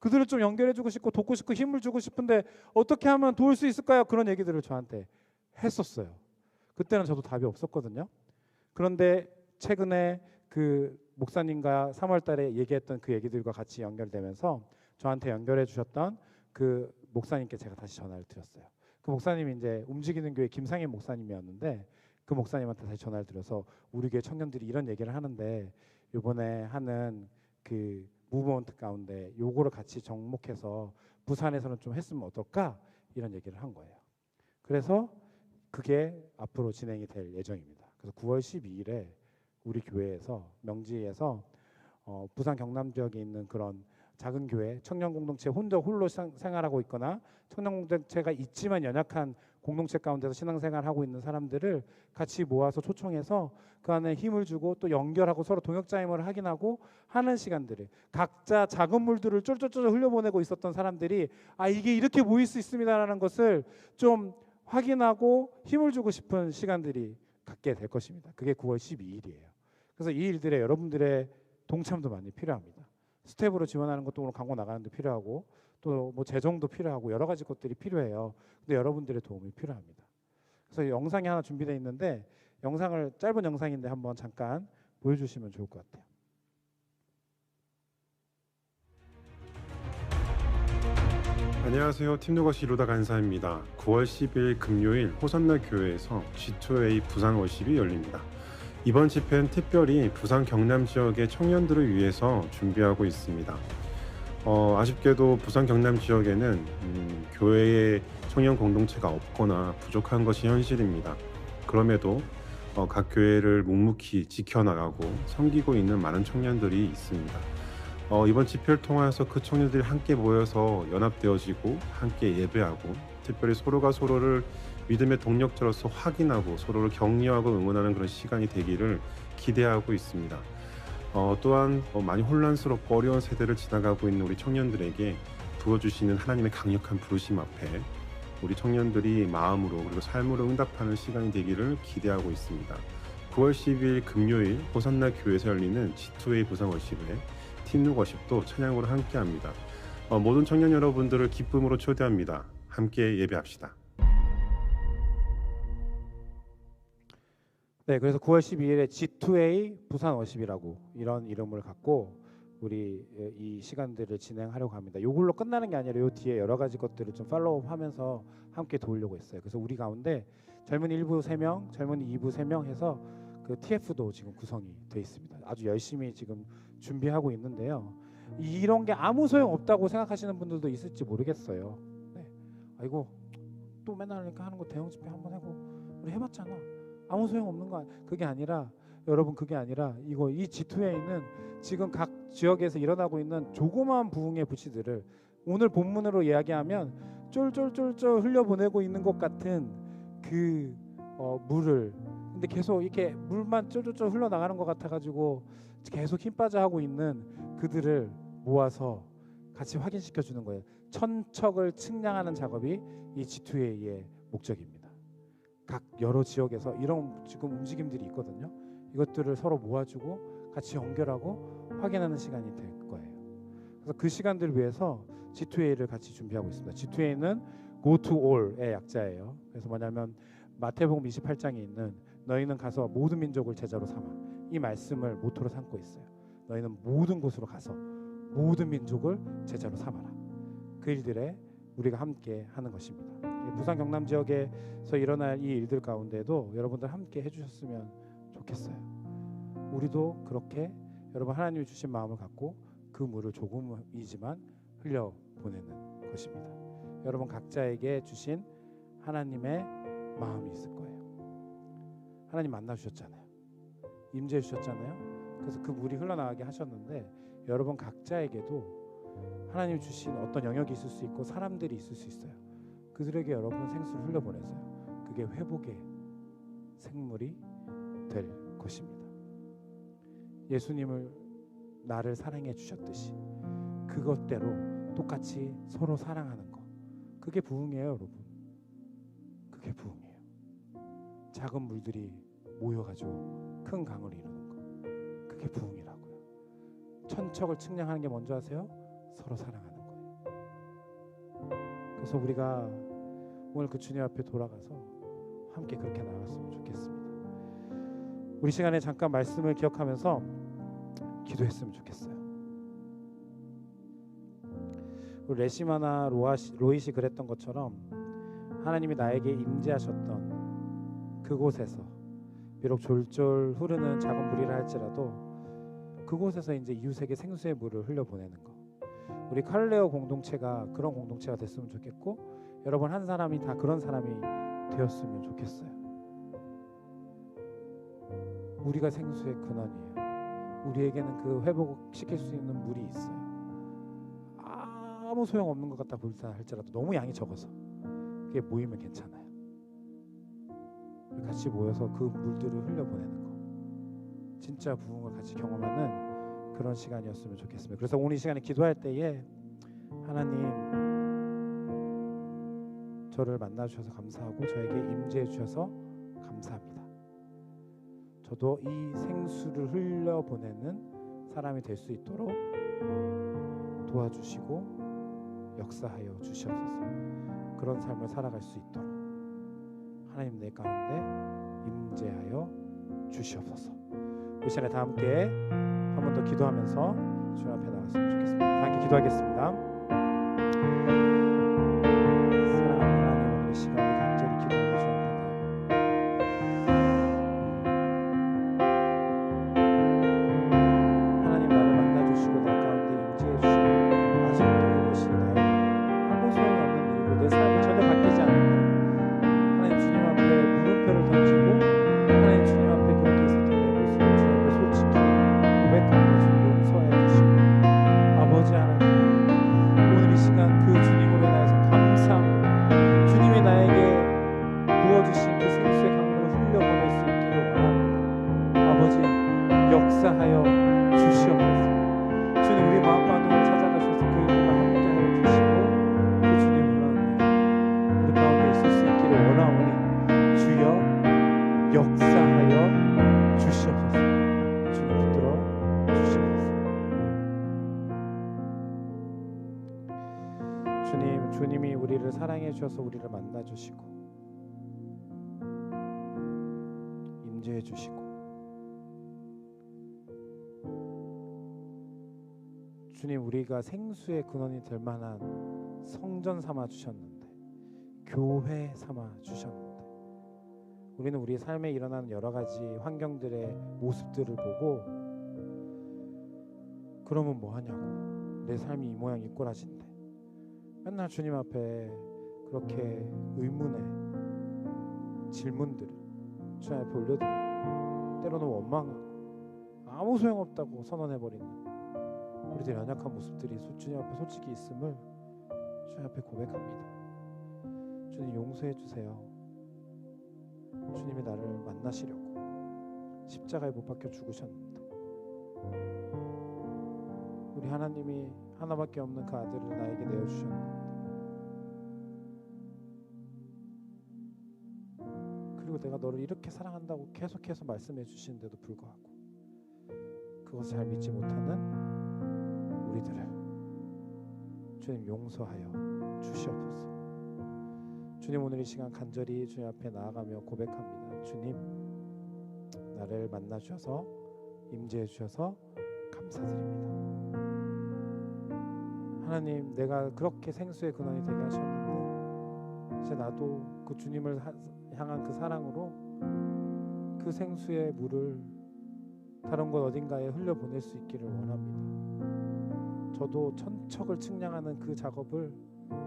그들을 좀 연결해주고 싶고 돕고 싶고 힘을 주고 싶은데 어떻게 하면 도울 수 있을까요? 그런 얘기들을 저한테 했었어요. 그때는 저도 답이 없었거든요. 그런데 최근에 그 목사님과 3월 달에 얘기했던 그 얘기들과 같이 연결되면서 저한테 연결해 주셨던 그 목사님께 제가 다시 전화를 드렸어요. 그 목사님이 이제 움직이는 교회 김상현 목사님이었는데 그 목사님한테 다시 전화를 드려서 우리 교회 청년들이 이런 얘기를 하는데 이번에 하는 그 무브먼트 가운데 요거를 같이 접목해서 부산에서는 좀 했으면 어떨까 이런 얘기를 한 거예요. 그래서 그게 앞으로 진행이 될 예정입니다. 그래서 9월 12일에 우리 교회에서 명지에서 부산 경남 지역에 있는 그런 작은 교회 청년 공동체 홀로 생활하고 있거나 청년 공동체가 있지만 연약한 공동체 가운데서 신앙생활하고 있는 사람들을 같이 모아서 초청해서 그 안에 힘을 주고 또 연결하고 서로 동역자임을 확인하고 하는 시간들을 각자 작은 물들을 쫄쫄쫄 흘려보내고 있었던 사람들이 아 이게 이렇게 모일 수 있습니다라는 것을 좀 확인하고 힘을 주고 싶은 시간들이 갖게 될 것입니다. 그게 9월 12일이에요. 그래서 이 일들에 여러분들의 동참도 많이 필요합니다. 스텝으로 지원하는 것도 오늘 광고 나가는 데 필요하고 또 뭐 재정도 필요하고 여러 가지 것들이 필요해요. 근데 여러분들의 도움이 필요합니다. 그래서 영상이 하나 준비되어 있는데 영상을 짧은 영상인데 한번 잠깐 보여주시면 좋을 것 같아요. 안녕하세요. 팀노거시 이루다 간사입니다. 9월 10일 금요일 호산나 교회에서 G2A 부산 워십이 열립니다. 이번 집회는 특별히 부산 경남 지역의 청년들을 위해서 준비하고 있습니다. 아쉽게도 부산 경남 지역에는 교회의 청년 공동체가 없거나 부족한 것이 현실입니다. 그럼에도 각 교회를 묵묵히 지켜나가고 섬기고 있는 많은 청년들이 있습니다. 이번 집회를 통해서 그 청년들이 함께 모여서 연합되어지고 함께 예배하고 특별히 서로가 서로를 믿음의 동력자로서 확인하고 서로를 격려하고 응원하는 그런 시간이 되기를 기대하고 있습니다. 또한 많이 혼란스럽고 어려운 세대를 지나가고 있는 우리 청년들에게 부어주시는 하나님의 강력한 부르심 앞에 우리 청년들이 마음으로 그리고 삶으로 응답하는 시간이 되기를 기대하고 있습니다. 9월 10일 금요일 호산나 교회에서 열리는 G2A 부산 워십에 팀룩 워십도 찬양으로 함께합니다. 모든 청년 여러분들을 기쁨으로 초대합니다. 함께 예배합시다. 네, 그래서 9월 12일에 G2A 부산 워십이라고 이런 이름을 갖고 우리 이 시간들을 진행하려고 합니다. 이걸로 끝나는 게 아니라 이 뒤에 여러 가지 것들을 좀 팔로우하면서 함께 도우려고 했어요. 그래서 우리 가운데 젊은이 1부 3명, 젊은이 2부 3명 해서 그 TF도 지금 구성이 돼 있습니다. 아주 열심히 지금 준비하고 있는데요. 이런 게 아무 소용 없다고 생각하시는 분들도 있을지 모르겠어요. 네. 아이고 또 맨날 하니까 하는 거 대형 집회 한번 하고 우리 해봤잖아. 아무 소용 없는 거 그게 아니라 여러분 그게 아니라 이 G2A는 지금 각 지역에서 일어나고 있는 조그마한 부흥의 불씨들을 오늘 본문으로 이야기하면 쫄쫄쫄쫄 흘려보내고 있는 것 같은 그 물을 근데 계속 이렇게 물만 쫄쫄쫄 흘러나가는 것 같아가지고 계속 힘 빠져 하고 있는 그들을 모아서 같이 확인시켜 주는 거예요. 천척을 측량하는 작업이 이 G2A의 목적입니다. 각 여러 지역에서 이런 지금 움직임들이 있거든요. 이것들을 서로 모아주고 같이 연결하고 확인하는 시간이 될 거예요. 그래서 그 시간들을 위해서 G2A를 같이 준비하고 있습니다. G2A는 Go to All의 약자예요. 그래서 뭐냐면 마태복음 28장에 있는 너희는 가서 모든 민족을 제자로 삼아 이 말씀을 모토로 삼고 있어요. 너희는 모든 곳으로 가서 모든 민족을 제자로 삼아라. 그 일들에 우리가 함께 하는 것입니다. 부산 경남 지역에서 일어날 이 일들 가운데도 여러분들 함께 해주셨으면 좋겠어요. 우리도 그렇게 여러분 하나님이 주신 마음을 갖고 그 물을 조금이지만 흘려보내는 것입니다. 여러분 각자에게 주신 하나님의 마음이 있을 거예요. 하나님 만나주셨잖아요. 임재해 주셨잖아요. 그래서 그 물이 흘러나가게 하셨는데 여러분 각자에게도 하나님 주신 어떤 영역이 있을 수 있고 사람들이 있을 수 있어요. 그들에게 여러분 생수를 흘려보내세요. 그게 회복의 생물이 될 것입니다. 예수님을 나를 사랑해 주셨듯이 그것대로 똑같이 서로 사랑하는 것. 그게 부흥이에요, 여러분. 그게 부흥이에요. 작은 물들이 모여가지고 큰 강을 이루는 것. 그게 부흥이라고요. 천척을 측량하는 게 뭔지 아세요? 서로 사랑하는 거예요. 그래서 우리가 오늘 그 주님 앞에 돌아가서 함께 그렇게 나갔으면 좋겠습니다. 우리 시간에 잠깐 말씀을 기억하면서 기도했으면 좋겠어요. 우리 레시마나 로이시 그랬던 것처럼 하나님이 나에게 임재하셨던 그곳에서 비록 졸졸 흐르는 작은 물이라 할지라도 그곳에서 이제 이웃에게 생수의 물을 흘려보내는 거. 우리 칼레오 공동체가 그런 공동체가 됐으면 좋겠고 여러분 한 사람이 다 그런 사람이 되었으면 좋겠어요. 우리가 생수의 근원이에요. 우리에게는 그 회복시킬 수 있는 물이 있어요. 아무 소용없는 것 같다 보일다 할지라도 너무 양이 적어서 그게 모이면 괜찮아요. 같이 모여서 그 물들을 흘려보내는 거, 진짜 부흥을 같이 경험하는 그런 시간이었으면 좋겠습니다. 그래서 오늘 이 시간에 기도할 때에 하나님 저를 만나주셔서 감사하고 저에게 임재해 주셔서 감사합니다. 저도 이 생수를 흘려보내는 사람이 될 수 있도록 도와주시고 역사하여 주시옵소서. 그런 삶을 살아갈 수 있도록 하나님 내 가운데 임재하여 주시옵소서. 우리 시간에 다 함께 한 번 더 기도하면서 주님 앞에 나갔으면 좋겠습니다. 다 함께 기도하겠습니다. 사랑하는 하나님, 오늘 이 시간에 간절히 기도하며 주님 앞에 하나님 나를 만나주시고 내 가운데 임재해 주시고 아직도 그것이 나에게 아무 소용이 없는 일이고 내 삶이 전혀 바뀌지 않는다. 하나님 주님 앞에 물음표를 던지고 하나님 주님 앞에 그렇게 있었던 내 모습을 주님 앞에 솔직히 고백하며 주님 용서해 주시고 아버지 하나님 오늘 이 시간 그 주님으로 인하여서 감사합니다. 주님이 나에게 부어주신 그 생수의 강물을 흘려보낼 수 있기를 원합니다. 아버지 역사하여 주시옵소서. 주님 우리 마음 가운데 찾아가셔서 그 일과 함께하여 주시고 그 주님으로 우리 가운데 있을 수 있기를 원하오니 주여 역사하여 주시옵소서. 주님 붙들어 주시옵소서. 주님이 우리를 사랑해 주셔서 우리를 만나 주시고 임재해 주시고 주님 우리가 생수의 근원이 될 만한 성전 삼아 주셨는데 교회 삼아 주셨는데 우리는 우리 삶에 일어나는 여러 가지 환경들의 모습들을 보고 그러면 뭐 하냐고 내 삶이 이 모양 이 꼴아진데 맨날 주님 앞에 그렇게 의문의 질문들을 주님 앞에 올려드리고 때로는 원망하고 아무 소용없다고 선언해버리는 우리들의 연약한 모습들이 주님 앞에 솔직히 있음을 주님 앞에 고백합니다. 주님 용서해 주세요. 주님이 나를 만나시려고 십자가에 못 박혀 죽으셨는데 우리 하나님이 하나밖에 없는 그 아들을 나에게 내어주셨는데 그리고 내가 너를 이렇게 사랑한다고 계속해서 말씀해 주시는데도 불구하고 그것을 잘 믿지 못하는 우리들을 주님 용서하여 주시옵소서. 주님 오늘 이 시간 간절히 주님 앞에 나아가며 고백합니다. 주님 나를 만나 주셔서 임재해 주셔서 감사드립니다. 하나님 내가 그렇게 생수의 근원이 되게 하셨는데 이제 나도 그 주님을 향한 그 사랑으로 그 생수의 물을 다른 곳 어딘가에 흘려보낼 수 있기를 원합니다. 저도 천척을 측량하는 그 작업을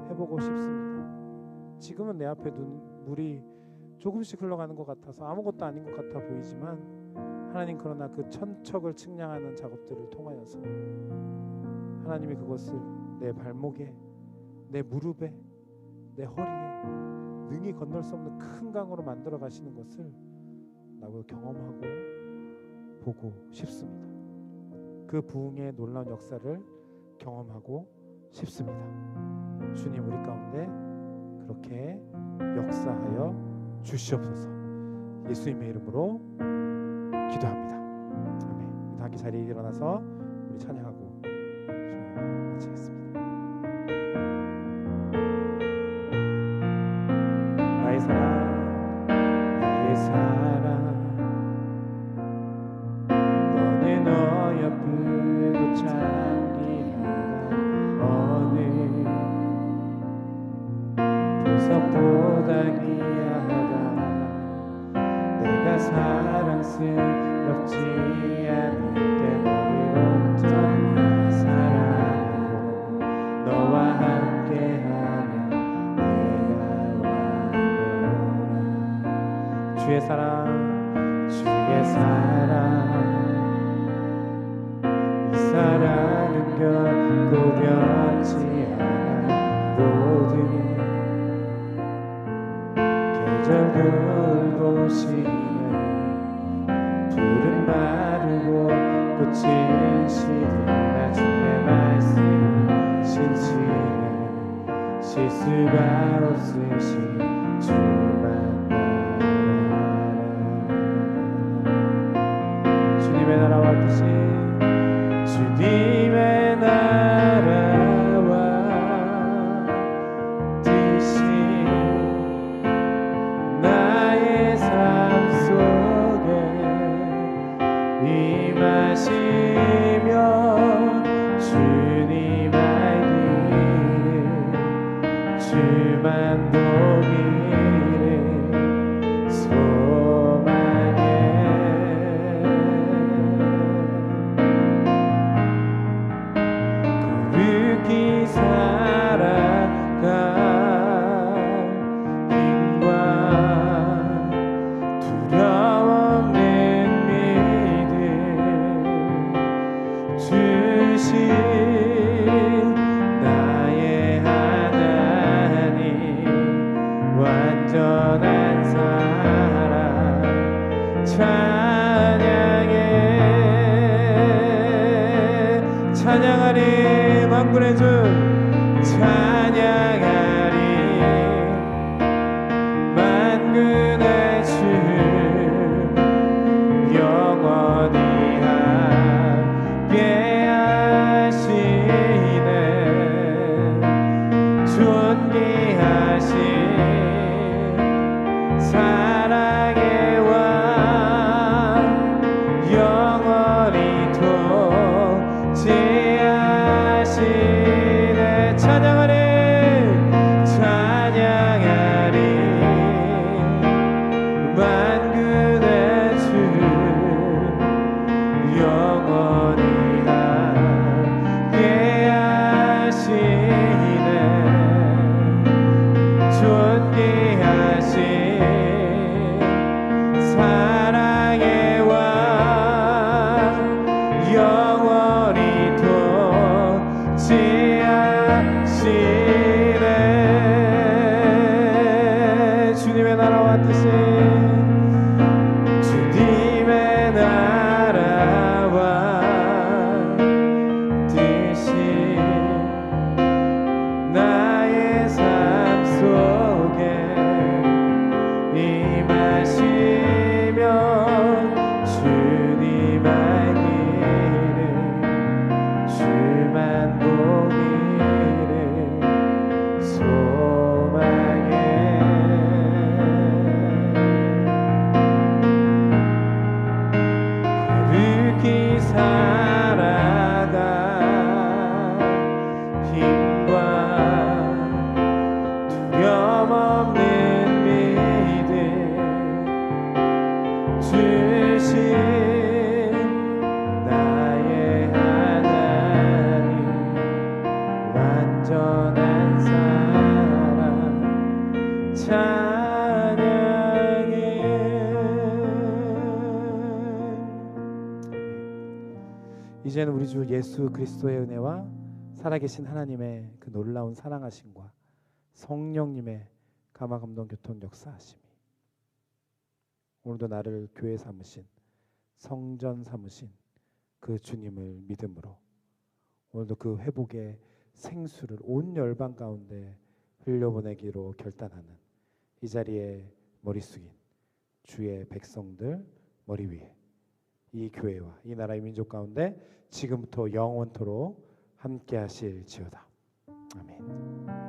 해보고 싶습니다. 지금은 내 앞에 물이 조금씩 흘러가는 것 같아서 아무것도 아닌 것 같아 보이지만 하나님 그러나 그 천척을 측량하는 작업들을 통하여서 하나님이 그것을 내 발목에 내 무릎에 내 허리에 능히 건널 수 없는 큰 강으로 만들어 가시는 것을 나도 경험하고 보고 싶습니다. 그 부흥의 놀라운 역사를 경험하고 싶습니다. 주님 우리 가운데 그렇게 역사하여 주시옵소서. 예수님의 이름으로 기도합니다. 아멘. 다 함께 자리에 일어나서 우리 찬양하고 마치겠습니다. 주의 사랑 너는 어여쁘고 참기하다 어느 보석보다 귀하다 내가 사랑스럽지 않을 때 너를 온전히 사랑하고 너와 함께하며 내가 왔노라 주의 사랑 이 사랑은 결코 변치 않아 모든 계절들 보시네 푸른 마르고 꽃이 시들나 주의 말씀 신실해 실수가 없으신 주만 바라라 주님의 나라와 뜻이 주님의 나라와 뜻이 나의 삶 속에 임하시며 주님 알기를 주만 보기를 소망해 거룩히 살아갈 힘과 두려움 없는 믿음 주신 나의 하나님 완전한 사랑 찬양하리 만군의 주 찬양하리 만군의 주 영원히 함께 하시네 존귀하신 사랑의 왕 영원히 통치하시네 찬양하리 만군의 주 영원히 함께 하시네 존귀하신 사랑의 왕 영원히 통치하시네 주님의 나라와 뜻이 주님의 나라와 뜻이 나의 삶 속에 임하시며 주님 알기를 주만 보기를 소망해 거룩히 살아갈 힘과 두려움 없는 믿음 주신 나의 하나님 완전한 사랑 찬양해 이제는 우리 주 예수 그리스도의 은혜와 살아계신 하나님의 그 놀라운 사랑하심과 성령님의 감화감동 교통 역사하심이 오늘도 나를 교회 삼으신 성전 삼으신 그 주님을 믿음으로 오늘도 그 회복의 생수를 온 열방 가운데 흘려보내기로 결단하는 이 자리에 머리 숙인 주의 백성들 머리 위에 이 교회와 이 나라의 민족 가운데 지금부터 영원토록 함께 하실지어다. 아멘.